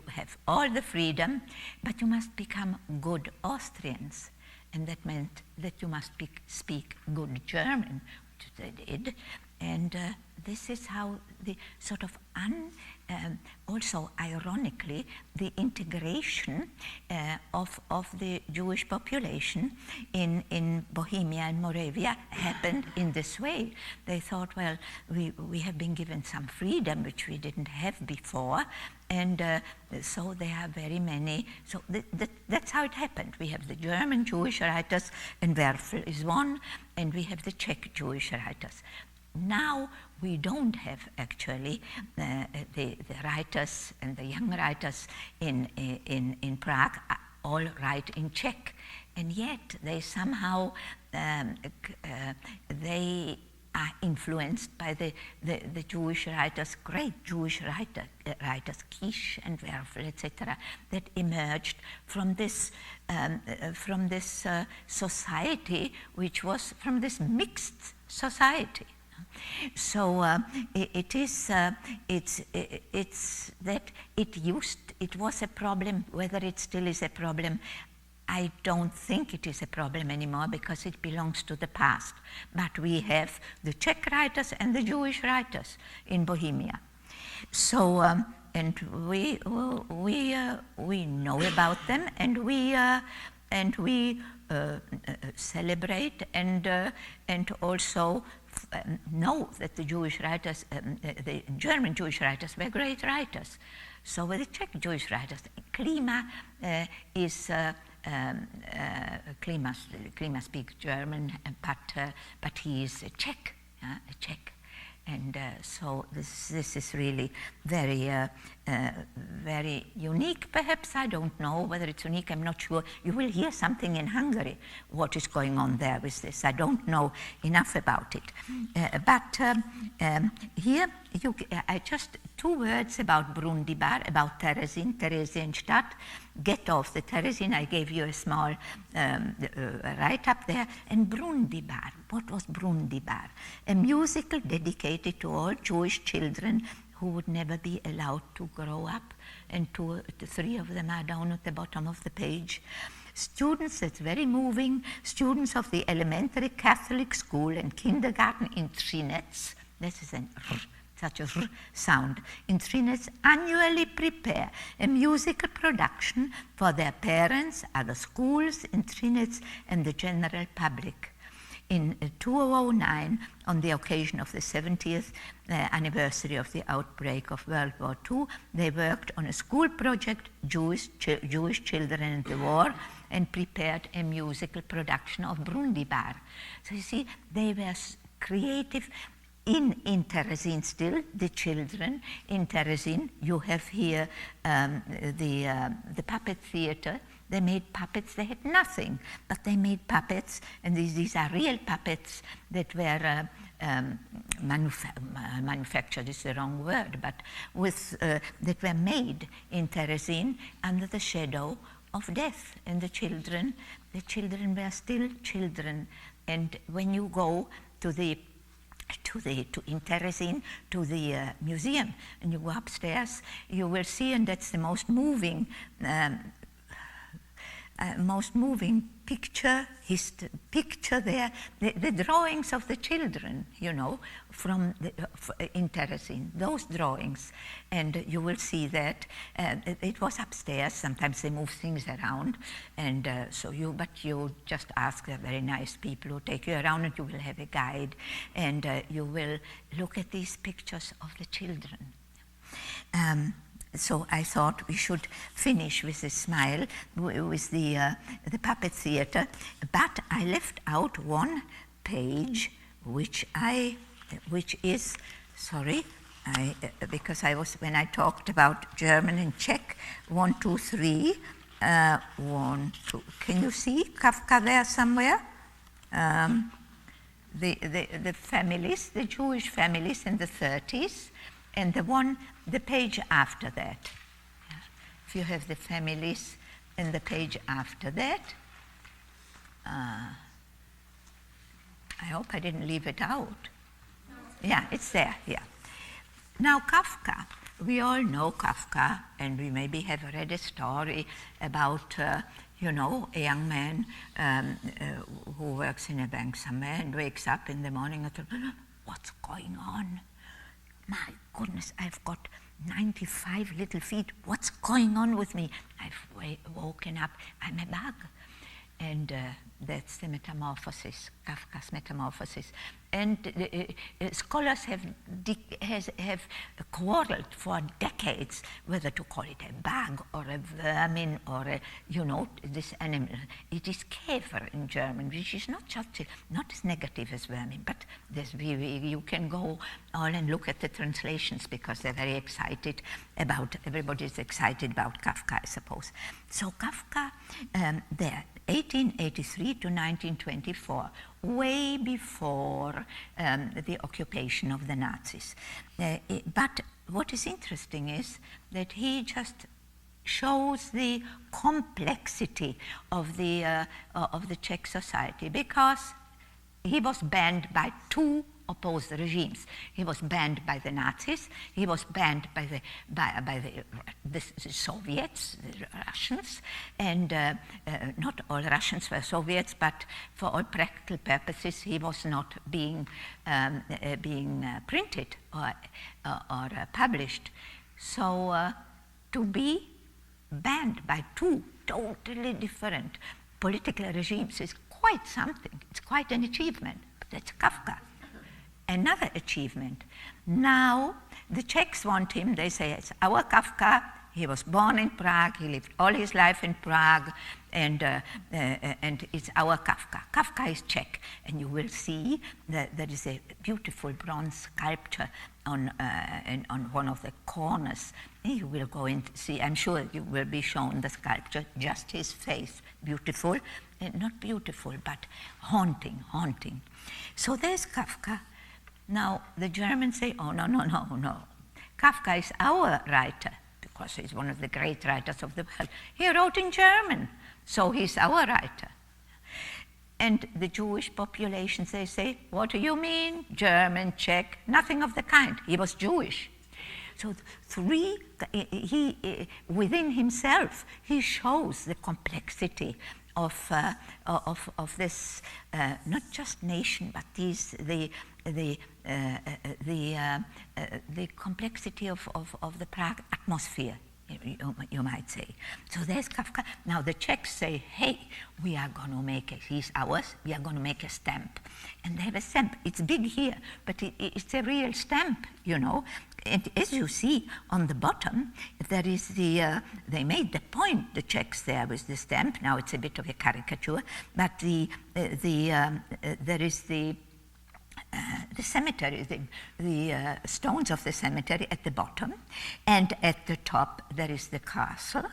have all the freedom, but you must become good Austrians. And that meant that you must speak good German, which they did. And this is how the sort of also ironically, the integration of the Jewish population in Bohemia and Moravia happened in this way. They thought, well, we have been given some freedom which we didn't have before, and so there are very many. So that's how it happened. We have the German Jewish writers, and Werfel is one, and we have the Czech Jewish writers. Now we don't have actually the writers and the young writers in Prague all write in Czech, and yet they somehow they are influenced by the Jewish writers, great Jewish writers, Kish and Werfel, etc., that emerged from this society, which was from this mixed society. So it's that it was a problem. Whether it still is a problem, I don't think it is a problem anymore, because it belongs to the past. But we have the Czech writers and the Jewish writers in Bohemia. So and we know about them, and we celebrate and also know that the Jewish writers, the German Jewish writers, were great writers. So with the Czech Jewish writers, Klima Klima speaks German, but he is a Czech, and so this is really very very unique. Perhaps, I don't know whether it's unique. I'm not sure. You will hear something in Hungary. What is going on there with this? I don't know enough about it. But here, I just 2 words about Brundibar, about Theresienstadt. Get off the Theresin. I gave you a small write-up there. And Brundibar. What was Brundibar? A musical dedicated to all Jewish children who would never be allowed to grow up, and 3 of them are down at the bottom of the page. Students, that's very moving, students of the elementary Catholic school and kindergarten in Třinec, this is such a r sound, in Třinec annually prepare a musical production for their parents, other schools in Třinec, and the general public. In 2009, on the occasion of the 70th anniversary of the outbreak of World War II, they worked on a school project, Jewish Children in the War, and prepared a musical production of Brundibar. So you see, they were creative in Terezin still, the children in Terezin. You have here the puppet theater. They made puppets, they had nothing, but they made puppets, and these are real puppets that were manufactured is the wrong word, but that were made in Terezin under the shadow of death. And the children were still children. And when you go in Terezin to the museum, and you go upstairs, you will see, and that's the most moving picture there, the drawings of the children, you know, in Terezin, those drawings. And you will see that it was upstairs. Sometimes they move things around, and but you just ask the very nice people who take you around, and you will have a guide, and you will look at these pictures of the children. So I thought we should finish with a smile with the puppet theater, but I left out one page, which is, sorry, because when I talked about German and Czech, 1, 2, 3, 1, 2. Can you see Kafka there somewhere? The families, the Jewish families in the 30s, and the page after that. If you have the families in the page after that, I hope I didn't leave it out. Yeah, it's there, yeah. Now Kafka, we all know Kafka, and we maybe have read a story about you know, a young man who works in a bank somewhere and wakes up in the morning and says, what's going on? My goodness, I've got 95 little feet. What's going on with me? I've woken up. I'm a bug. And that's the metamorphosis, Kafka's metamorphosis. And scholars have quarreled for decades whether to call it a bug or a vermin or this animal. It is Käfer in German, which is not as negative as vermin, but you can go all and look at the translations because they're very excited everybody's excited about Kafka, I suppose. So Kafka, there, 1883 to 1924, way before the occupation of the Nazis. But what is interesting is that he just shows the complexity of the Czech society, because he was banned by two opposed regimes. He was banned by the Nazis. He was banned by the Soviets, the Russians, and not all Russians were Soviets, but for all practical purposes, he was not being printed or published. So to be banned by two totally different political regimes is quite something. It's quite an achievement. But that's Kafka. Another achievement. Now, the Czechs want him. They say, it's our Kafka. He was born in Prague. He lived all his life in Prague. And it's our Kafka. Kafka is Czech. And you will see that there is a beautiful bronze sculpture on one of the corners. You will go and see. I'm sure you will be shown the sculpture, just his face. Beautiful. Not beautiful, but haunting. So there's Kafka. Now, the Germans say, oh, no. Kafka is our writer, because he's one of the great writers of the world. He wrote in German, so he's our writer. And the Jewish populations, they say, what do you mean? German, Czech, nothing of the kind. He was Jewish. So within himself, he shows the complexity of this, not just nation, but the complexity of the Prague atmosphere. you might say. So there's Kafka. Now the Czechs say, hey, we are going to make he's ours, we are going to make a stamp. And they have a stamp. It's big here, but it's a real stamp, you know. And as you see on the bottom, there is they made the point, the Czechs there with the stamp. Now it's a bit of a caricature, but there is the cemetery, the stones of the cemetery at the bottom, and at the top there is the castle,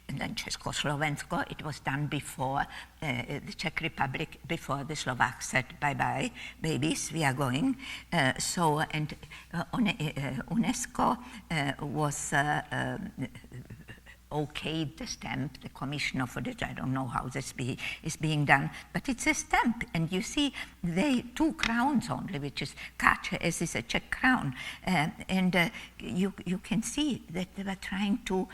and then Československo. It was done before the Czech Republic, before the Slovaks said bye-bye, babies, we are going. UNESCO was okayed the stamp, the commissioner for this, I don't know how this is being done, but it's a stamp, and you see they 2 crowns only, which is kače, as is a Czech crown, you can see that they were trying to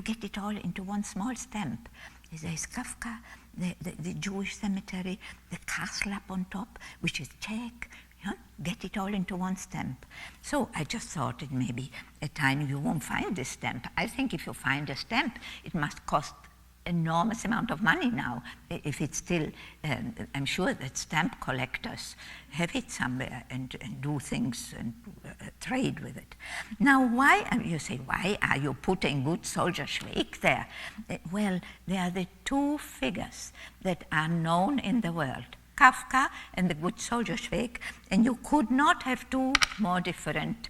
get it all into one small stamp. There's Kafka, the Jewish cemetery, the castle up on top, which is Czech. Get it all into one stamp. So I just thought it may be a time you won't find this stamp. I think if you find a stamp, it must cost enormous amount of money now. If it's still, I'm sure that stamp collectors have it somewhere and do things and trade with it. Now, you say, why are you putting Good Soldier Schweik there? Well, they are the 2 figures that are known in the world. Kafka and the Good Soldier Schweik, and you could not have 2 more different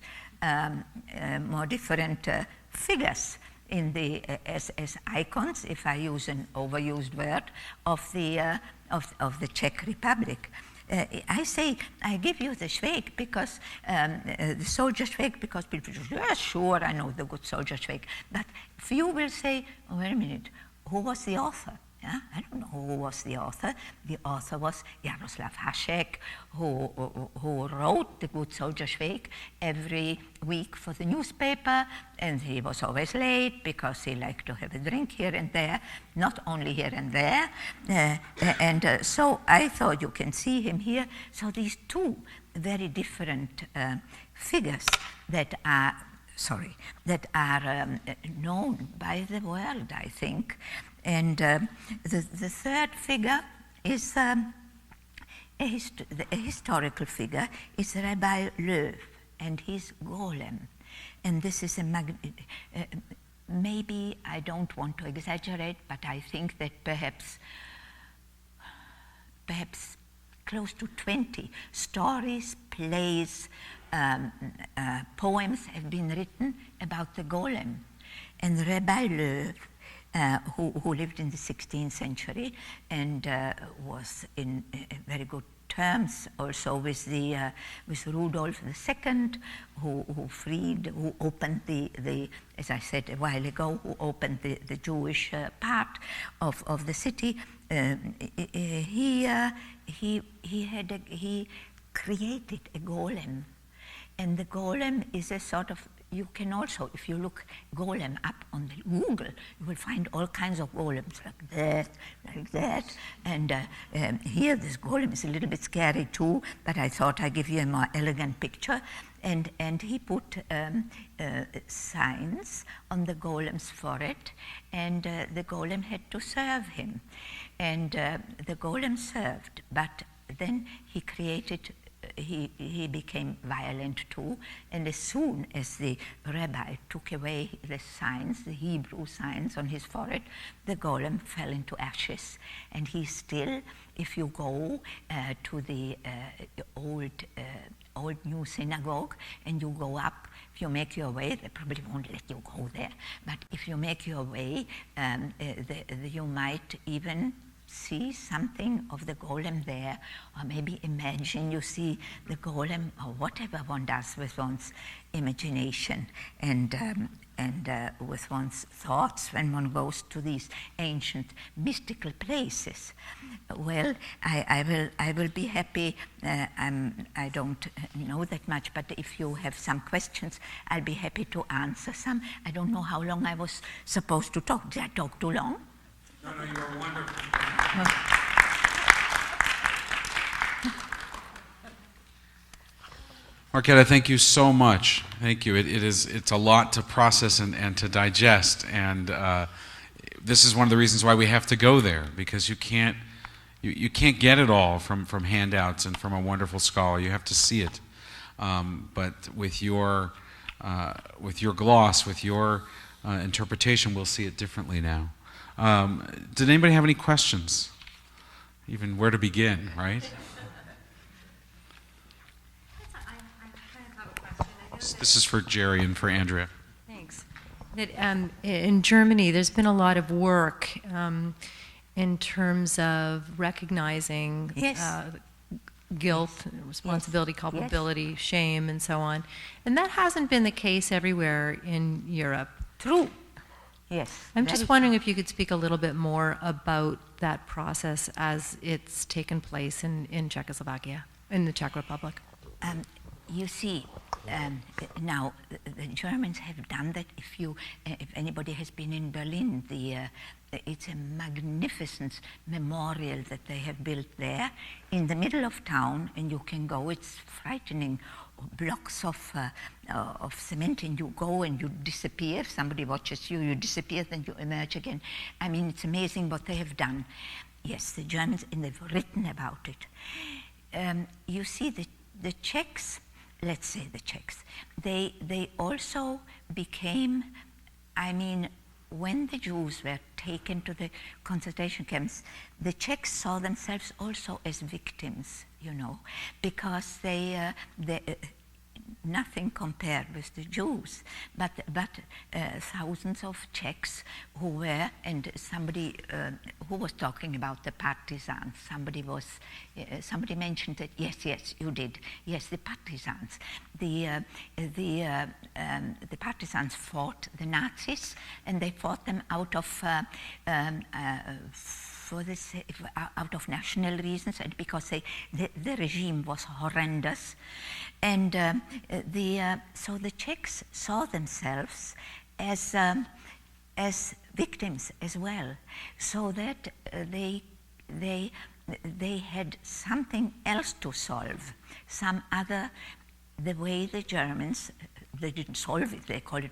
figures in the as icons, if I use an overused word, of the Czech Republic. I give you the Schweik because the soldier Schweik, because people say, yeah, sure, I know the Good Soldier Schweik, but few will say, oh, wait a minute, who was the author? Yeah, I don't know who was the author. The author was Jaroslav Hašek, who wrote the Good Soldier Schweik every week for the newspaper, and he was always late because he liked to have a drink here and there, not only here and there. So I thought you can see him here. So these 2 very different figures that are known by the world, I think. And the third figure is a historical figure, is Rabbi Löw and his golem. And this is maybe I don't want to exaggerate, but I think that perhaps close to 20 stories, plays, poems have been written about the golem. And Rabbi Löw, who lived in the 16th century and was in very good terms also with Rudolf II, who opened the as I said a while ago, who opened the Jewish part of the city. He created a golem, and the golem is a sort of, you can also, if you look golem up on the Google, you will find all kinds of golems like that. And here this golem is a little bit scary too, but I thought I'd give you a more elegant picture. And he put signs on the golem's forehead, and the golem had to serve him. And the golem served, but then he created, he became violent too, and as soon as the rabbi took away the signs, the Hebrew signs on his forehead, the golem fell into ashes. And he still, if you go to the old new synagogue and you go up, if you make your way, they probably won't let you go there, but if you make your way, you might even see something of the golem there, or maybe imagine you see the golem, or whatever one does with one's imagination and with one's thoughts when one goes to these ancient mystical places. Well, I will be happy. I don't know that much, but if you have some questions, I'll be happy to answer some. I don't know how long I was supposed to talk. Did I talk too long? No, you were wonderful. Marketa, thank you so much. Thank you. It's a lot to process and to digest, and this is one of the reasons why we have to go there, because you can't get it all from handouts and from a wonderful scholar. You have to see it. But with your gloss, with your interpretation, we'll see it differently now. Did anybody have any questions? Even where to begin, right? This is for Jerry and for Andrea. Thanks. That, in Germany, there's been a lot of work in terms of recognizing Yes. Guilt, responsibility, culpability, shame, and so on. And that hasn't been the case everywhere in Europe. True. Yes. I'm very just wondering if you could speak a little bit more about that process as it's taken place in Czechoslovakia, in the Czech Republic. You see, now the Germans have done that. If anybody has been in Berlin, it's a magnificent memorial that they have built there in the middle of town, and you can go. It's frightening, blocks of cement, and you go and you disappear. If somebody watches you, you disappear, then you emerge again. I mean, it's amazing what they have done. Yes, the Germans, and they've written about it. You see, the Czechs. Let's say the Czechs, they also became, I mean, when the Jews were taken to the concentration camps, the Czechs saw themselves also as victims, you know, because they nothing compared with the Jews, but thousands of Czechs who were, and somebody who was talking about the partisans, somebody mentioned that, yes, you did, yes, the partisans. The partisans fought the Nazis, and they fought them out of out of national reasons, and because the regime was horrendous. And so the Czechs saw themselves as victims as well, so that they had something else to solve, some other, the way the Germans, they didn't solve it, they call it,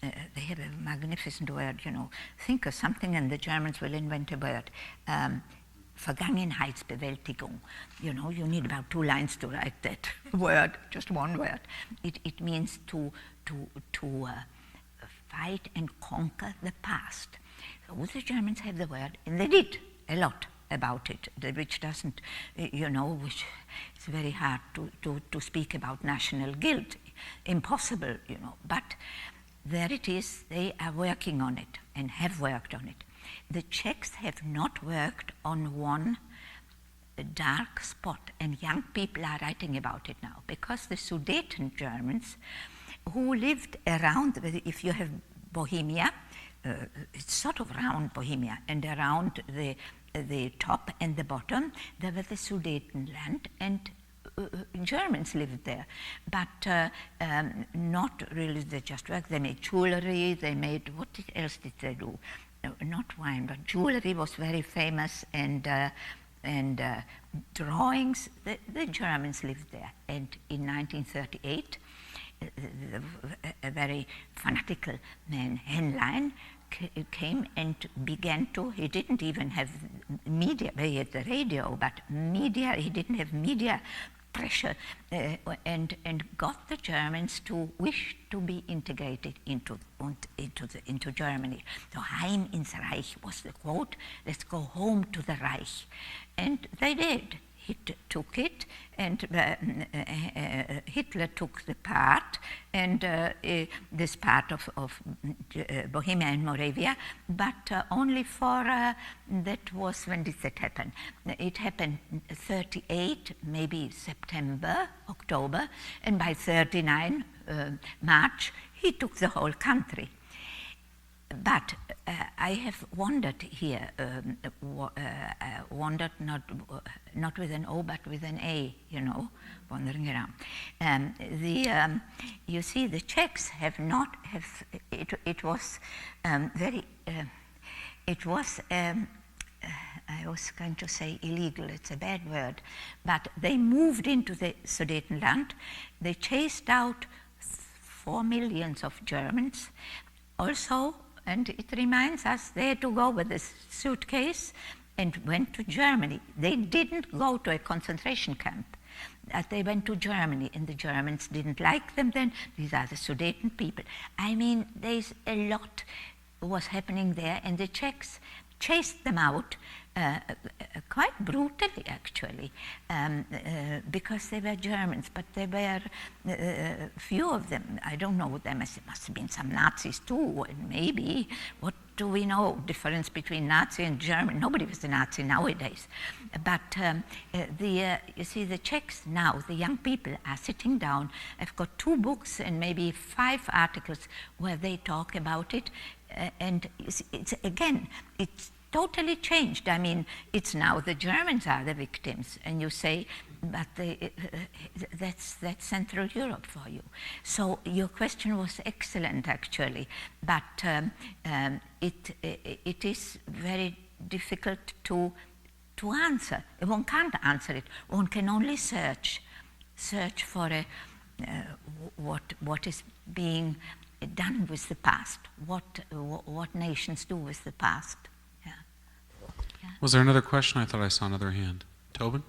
they have a magnificent word, you know, think of something and the Germans will invent a word, Vergangenheitsbewältigung. You know, you need about 2 lines to write that word, just one word. It means to fight and conquer the past. So the Germans have the word, and they did a lot about it, which doesn't, you know, which it's very hard to speak about national guilt. Impossible, you know, but there it is. They are working on it and have worked on it. The Czechs have not worked on one dark spot, and young people are writing about it now, because the Sudeten Germans who lived around, if you have Bohemia, it's sort of around Bohemia, and around the top and the bottom, there was the Sudetenland, and Germans lived there, but not really. They just worked. They made jewelry. They made, what else did they do? Not wine, but jewelry was very famous, and drawings. The Germans lived there, and in 1938, a very fanatical man, Henlein, came and began to. He didn't even have media. He had the radio, but media. He didn't have media pressure, and got the Germans to wish to be integrated into Germany. So Heim ins Reich was the quote. Let's go home to the Reich, and they did. He took it, and Hitler took the part, and this part of Bohemia and Moravia, but only for, that was, when did that happen? It happened 38, maybe September, October, and by 39, March, he took the whole country. But I have wondered here, wondered not with an O but with an A, you know, wandering around. You see, the Czechs have not it was very, it was I was going to say illegal, it's a bad word, but they moved into the Sudetenland. They chased out 4 million of Germans. Also, and it reminds us, they had to go with a suitcase and went to Germany. They didn't go to a concentration camp. They went to Germany, and the Germans didn't like them then. These are the Sudeten people. I mean, there's a lot was happening there, and the Czechs chased them out quite brutally, actually, because they were Germans, but there were few of them. I don't know, there must have been some Nazis too, and maybe, what do we know, difference between Nazi and German? Nobody was a Nazi nowadays. But you see, the Czechs now, the young people are sitting down. I've got 2 books and maybe 5 articles where they talk about it, and it's totally changed. I mean, it's now the Germans are the victims, and you say, but that's Central Europe for you. So your question was excellent, actually, but it is very difficult to answer. One can't answer it. One can only search for what is being done with the past, what nations do with the past. Was there another question? I thought I saw another hand. Tobin?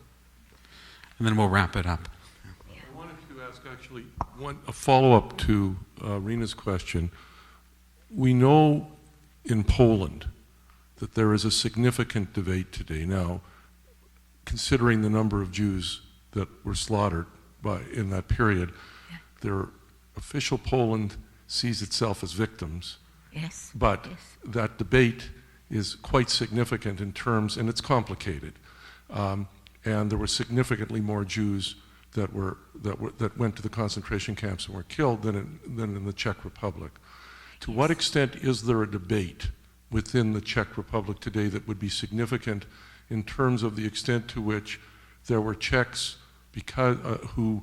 And then we'll wrap it up. I wanted to ask actually a follow-up to Rena's question. We know in Poland that there is a significant debate today now, considering the number of Jews that were slaughtered in that period. Their official Poland sees itself as victims. Yes. But that debate is quite significant in terms, and it's complicated. And there were significantly more Jews that went to the concentration camps and were killed than in the Czech Republic. To what extent is there a debate within the Czech Republic today that would be significant in terms of the extent to which there were Czechs who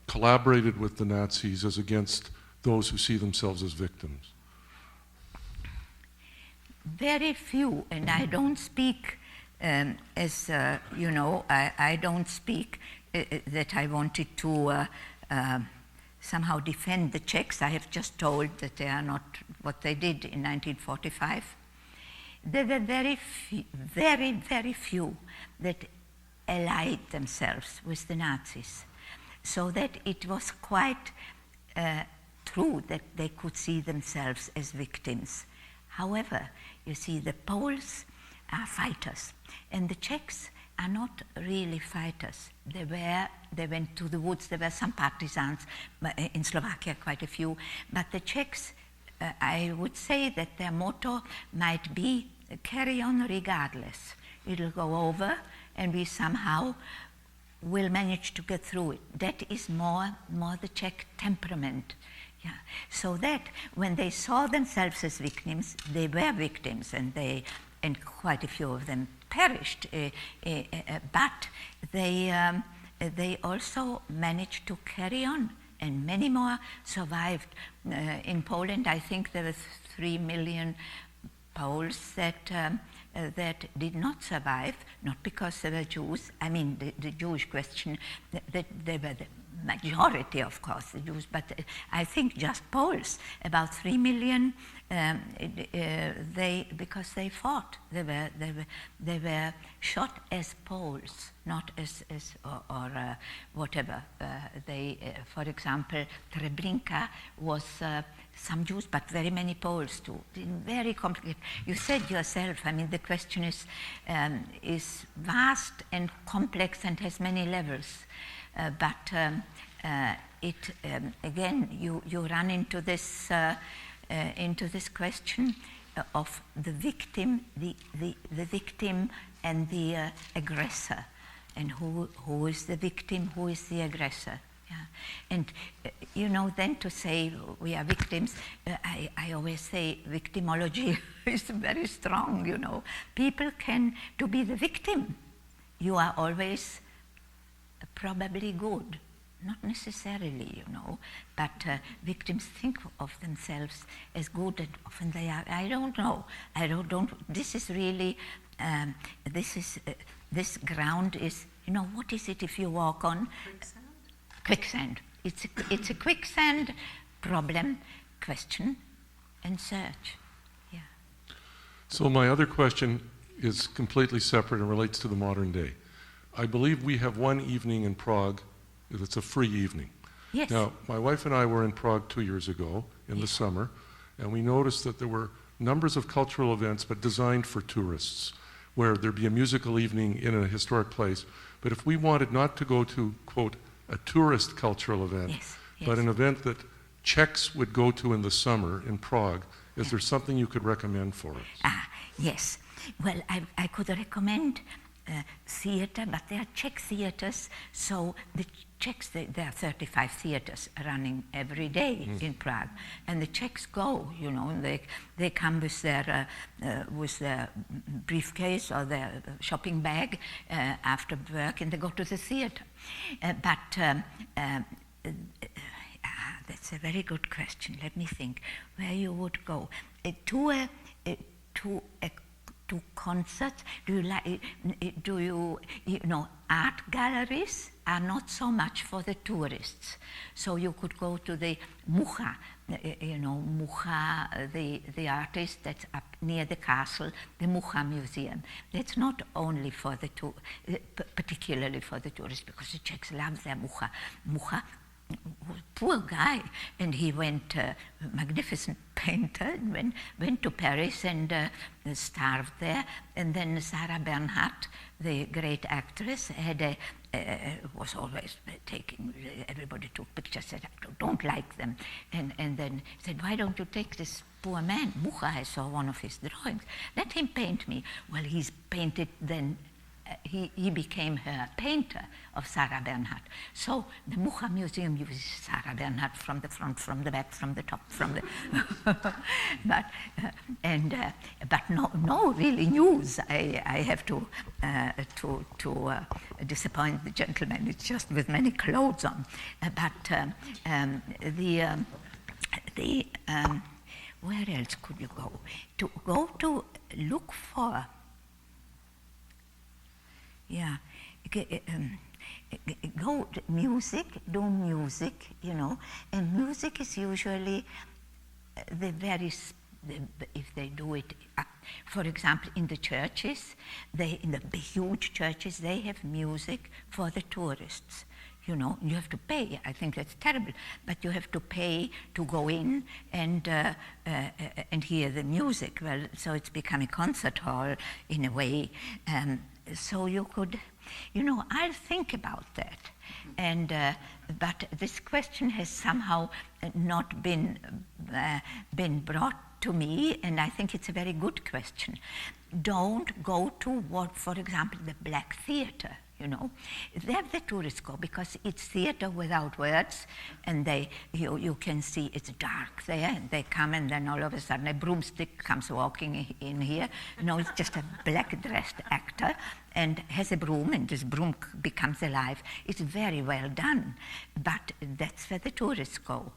collaborated with the Nazis as against those who see themselves as victims? Very few, and I don't speak as, you know, I don't speak that I wanted to somehow defend the Czechs. I have just told that they are not what they did in 1945. There were very few that allied themselves with the Nazis, so that it was quite true that they could see themselves as victims. However, you see, the Poles are fighters, and the Czechs are not really fighters. They went to the woods. There were some partisans, in Slovakia quite a few, but the Czechs, I would say that their motto might be carry on regardless. It'll go over, and we somehow will manage to get through it. That is more the Czech temperament. Yeah. So that when they saw themselves as victims, they were victims, and quite a few of them perished. But they also managed to carry on, and many more survived. In Poland, I think there were 3 million Poles that did not survive, not because they were Jews. I mean, the Jewish question, that they were the majority, of course, the Jews, but I think just Poles, about 3 million, because they fought. They were shot as Poles, not as whatever. For example, Treblinka was some Jews, but very many Poles too. Very complicated. You said yourself, I mean, the question is vast and complex and has many levels. But again, you run into this question of the victim, the victim and the aggressor, and who is the victim, who is the aggressor. Yeah. And you know, then to say we are victims, I always say victimology is very strong. You know, people to be the victim, you are always probably good, not necessarily, you know, but victims think of themselves as good, and often they are. I don't know. This is really this ground is, what is it if you walk on? Quicksand. It's a quicksand problem, question, and search. Yeah. So my other question is completely separate and relates to the modern day. I believe we have one evening in Prague that's a free evening. Yes. Now, my wife and I were in Prague 2 years ago in the summer, and we noticed that there were numbers of cultural events, but designed for tourists, where there'd be a musical evening in a historic place. But if we wanted not to go to, quote, a tourist cultural event, but an event that Czechs would go to in the summer in Prague, is there something you could recommend for us? Yes. Well, I could recommend theater, but they are Czech theaters, so the Czechs, there are 35 theaters running every day in Prague, and the Czechs go, and they come with their briefcase or their shopping bag after work, and they go to the theater. That's a very good question. Let me think where you would go. To concerts? Art galleries are not so much for the tourists. So you could go to the Mucha, Mucha, the artist that's up near the castle, the Mucha Museum. That's not only for the particularly for the tourists, because the Czechs love their Mucha. Mucha, poor guy, and he went, magnificent painter, went to Paris and starved there. And then Sarah Bernhardt, the great actress, was always taking, everybody took pictures, said, I don't like them. And then said, why don't you take this poor man? Mucha, I saw one of his drawings. Let him paint me. Well, he's painted then. He became her painter of Sarah Bernhardt. So the Mucha Museum uses Sarah Bernhardt from the front, from the back, from the top, from the but no really news. I have to disappoint the gentleman. It's just with many clothes on. Where else could you go? To go to look for. Yeah, go to music, do music, and music is usually if they do it, for example, in the churches, in the huge churches, they have music for the tourists. You have to pay. I think that's terrible, but you have to pay to go in and hear the music. Well, so it's become a concert hall in a way. So you could, I'll think about that. And but this question has somehow not been brought to me, and I think it's a very good question. Don't go to for example, the Black Theatre. There the tourists go because it's theater without words, and you can see it's dark there, and they come, and then all of a sudden a broomstick comes walking in here. It's just a black-dressed actor and has a broom, and this broom becomes alive. It's very well done, but that's where the tourists go.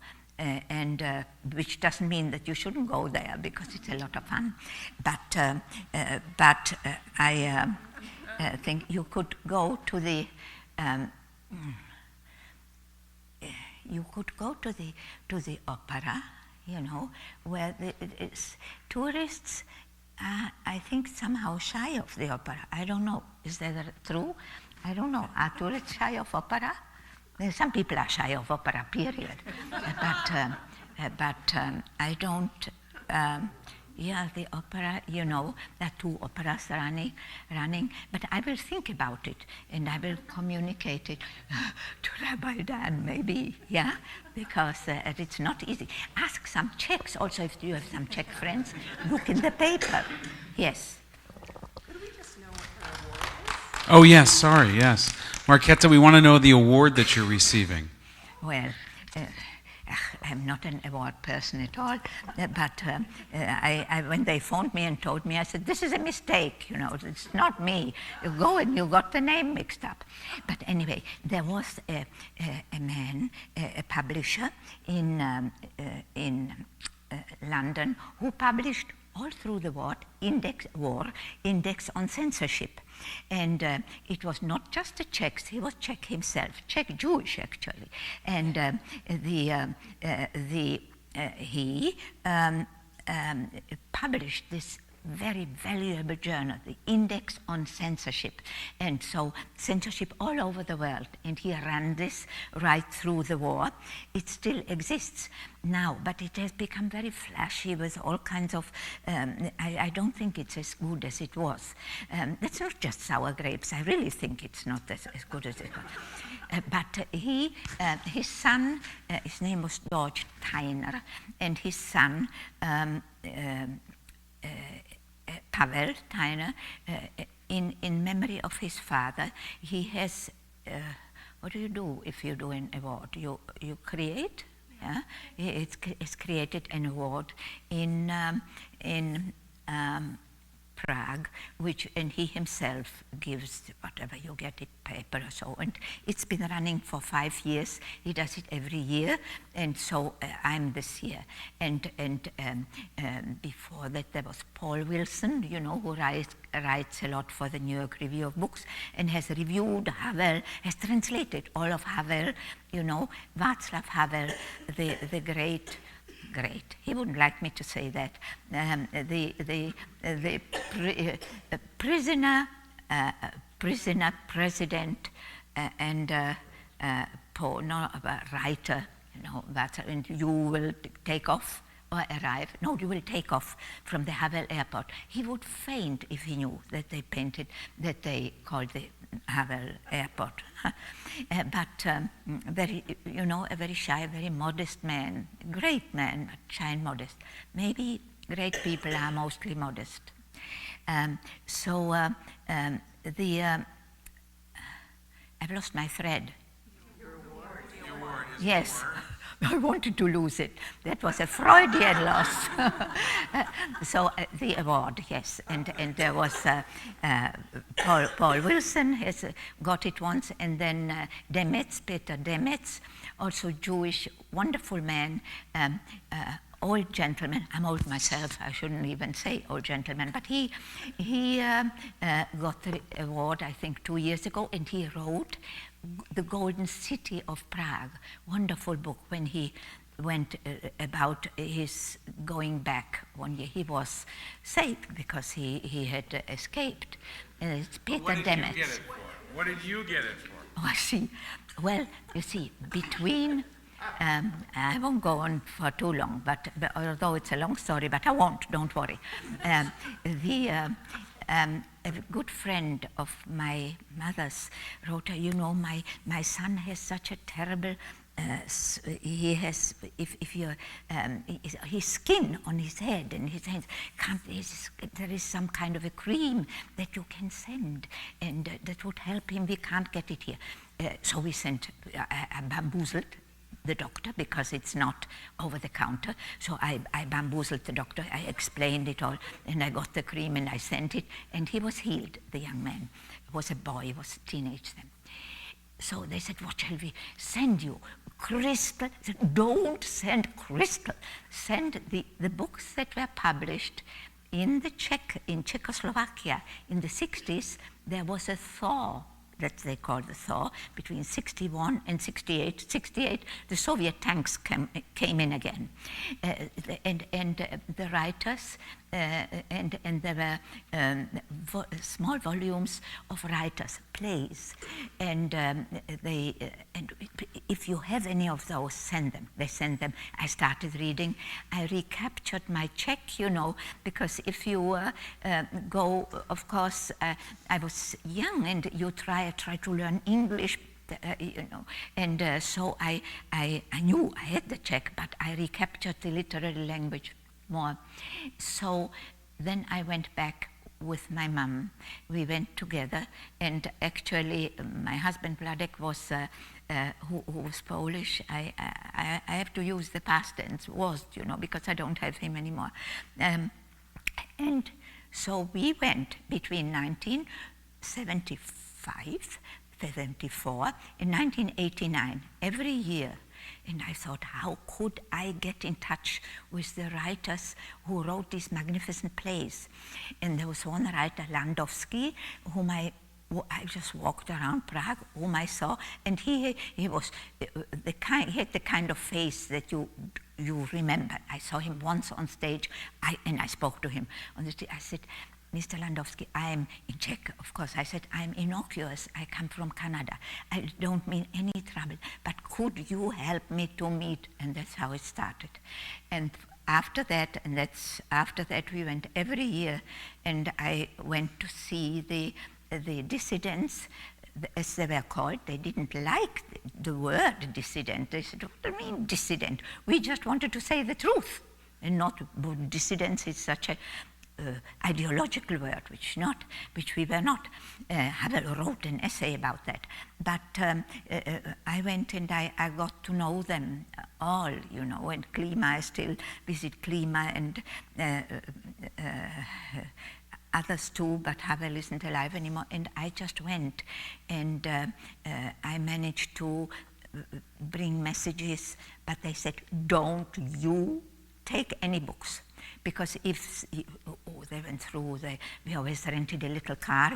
Which doesn't mean that you shouldn't go there, because it's a lot of fun. But I think you could go to the opera, where tourists are, I think, somehow shy of the opera. I don't know. Is that true? I don't know. Are tourists shy of opera? Some people are shy of opera, period. but I don't. Yeah, the opera, there are 2 operas running, but I will think about it, and I will communicate it to Rabbi Dan, maybe, yeah, because it's not easy. Ask some Czechs, also, if you have some Czech friends, look in the paper. Yes. Could we just know what the award is? Oh, yes, sorry, yes. Marketa, we want to know the award that you're receiving. Well, I'm not an award person at all, but when they phoned me and told me, I said, this is a mistake, it's not me. You go and you got the name mixed up. But anyway, there was a man, a publisher in London, who published all through the war, index on censorship. And it was not just the Czechs, he was Czech himself, Czech Jewish actually. And he published this very valuable journal, the Index on Censorship. And so censorship all over the world. And he ran this right through the war. It still exists now, but it has become very flashy with all kinds of, I don't think it's as good as it was. That's not just sour grapes. I really think it's not as good as it was. But his son, his name was George Tyner, and his son, Pavel Tyner, in memory of his father, he has, what do you do if you do an award? You create? Yeah? It's created an award in Prague, and he himself gives whatever you get it, paper or so, and it's been running for 5 years. He does it every year, and so I'm this year. And before that there was Paul Wilson, you know, who writes a lot for the New York Review of Books and has reviewed Havel, has translated all of Havel, you know, Václav Havel, the great. He wouldn't like me to say that. Prisoner, president, and writer. You know, and you will take off or arrive. No, you will take off from the Havel airport. He would faint if he knew that they called the Havel airport. But very, you know, a very shy, very modest man, great man, but shy and modest. Maybe great people are mostly modest. I've lost my thread. Your award. Yes. I wanted to lose it. That was a Freudian loss. So the award, yes, and there was Paul Wilson has got it once, and then Peter Demetz, also Jewish, wonderful man, old gentleman. I'm old myself. I shouldn't even say old gentleman, but he got the award I think 2 years ago, and he wrote The Golden City of Prague, wonderful book. When he went about his going back one year, he was safe because he had escaped. It's Peter Demetz. What did you get it for? Oh, I see. Well, you see, between, I won't go on for too long, but although it's a long story, but I won't, don't worry. A good friend of my mother's wrote, you know, my son has such a terrible, he has, if you, his skin on his head and his hands, there is some kind of a cream that you can send, and that would help him. We can't get it here. So we sent, I bamboozled the doctor because it's not over the counter. So I bamboozled the doctor, I explained it all, and I got the cream and I sent it, and he was healed, the young man. He was a boy, he was a teenage then. So they said, what shall we send you? Crystal? I said, don't send crystal. Send the books that were published in in Czechoslovakia in the 60s. There was a thaw, that they called the thaw, between 61 and 68. 68, the Soviet tanks came in again. And the writers, and there were small volumes of writers, plays, and if you have any of those, send them. They send them. I started reading. I recaptured my Czech, you know, because if you go, of course, I was young, and you try to learn English, you know, and so I knew I had the Czech, but I recaptured the literary language more. So then I went back with my mum. We went together, and actually my husband Vladek was, who was Polish. I have to use the past tense, was, you know, because I don't have him anymore. And so we went between 1975, 74, and 1989, every year. And I thought, how could I get in touch with the writers who wrote these magnificent plays? And there was one writer, Landowski, who I just walked around Prague, whom I saw, and he was he had the kind of face that you remember. I saw him once on stage, and I spoke to him on the stage. I said, Mr. Landowski, I'm in Czech, of course. I said, I'm innocuous. I come from Canada. I don't mean any trouble, but could you help me to meet? And that's how it started. And after that, we went every year, and I went to see the dissidents, as they were called. They didn't like the word dissident. They said, what do you mean dissident? We just wanted to say the truth, and not dissidents is such a ideological word, which we were not. Havel wrote an essay about that. But I went and I got to know them all, and Klima, I still visit Klima, and others too, but Havel isn't alive anymore. And I just went, and I managed to bring messages, but they said, don't you take any books. Because if they went through, we always rented a little car,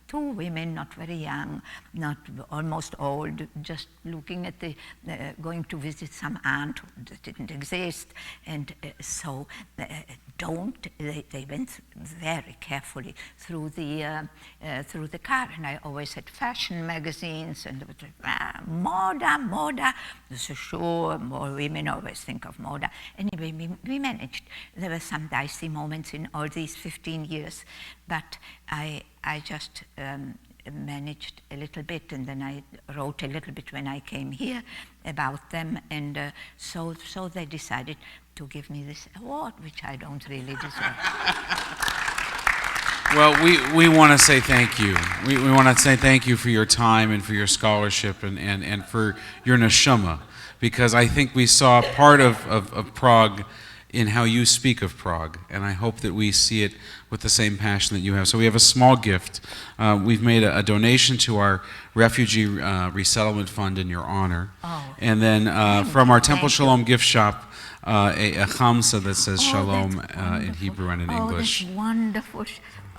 2 women, not very young, not almost old, just looking at going to visit some aunt that didn't exist. And so they went very carefully through the car. And I always had fashion magazines, and moda. So sure, more women always think of moda. Anyway, we managed. There were some dicey moments in all these 15 years, but I just managed a little bit, and then I wrote a little bit when I came here about them, and so they decided to give me this award, which I don't really deserve. Well, we want to say thank you. We want to say thank you for your time and for your scholarship and for your neshama, because I think we saw part of Prague in how you speak of Prague, and I hope that we see it with the same passion that you have. So we have a small gift. We've made a donation to our refugee resettlement fund in your honor. Oh. And then from our Temple Sholom gift shop, a chamsa that says Shalom in Hebrew and in English. That's wonderful.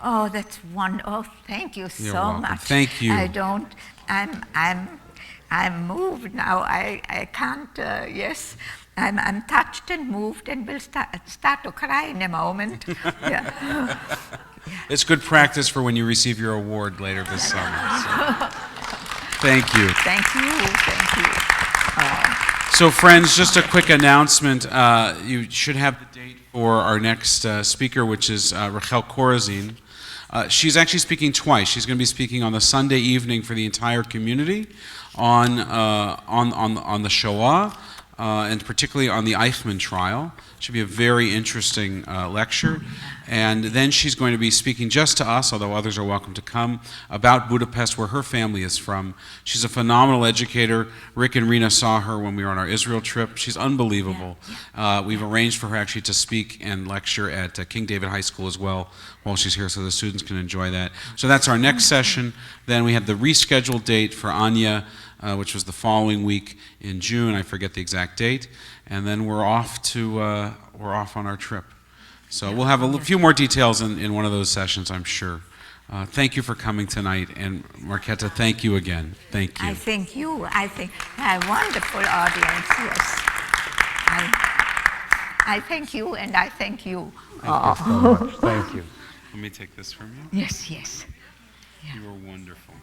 Oh, that's wonderful. Oh, thank you You're so welcome. much. Thank you. I'm moved now. I can't, yes. I'm touched and moved and will start to cry in a moment. Yeah. It's good practice for when you receive your award later this summer. So. Thank you. Thank you. So friends, just a quick announcement. You should have the date for our next speaker, which is Rachel Korazin. She's actually speaking twice. She's going to be speaking on the Sunday evening for the entire community on the Shoah, and particularly on the Eichmann trial. It should be a very interesting lecture. And then she's going to be speaking just to us, although others are welcome to come, about Budapest, where her family is from. She's a phenomenal educator. Rick and Rena saw her when we were on our Israel trip. She's unbelievable. We've arranged for her actually to speak and lecture at King David High School as well while she's here, so the students can enjoy that. So that's our next session. Then we have the rescheduled date for Anya, which was the following week in June. I forget the exact date. And then we're off on our trip. So we'll have a few more details in one of those sessions, I'm sure. Thank you for coming tonight. And Marketa, thank you again. Thank you. I thank you. I think a wonderful audience, yes. I thank you, and I thank you. Thank you so much. Thank you. Let me take this from you. Yes. You were wonderful.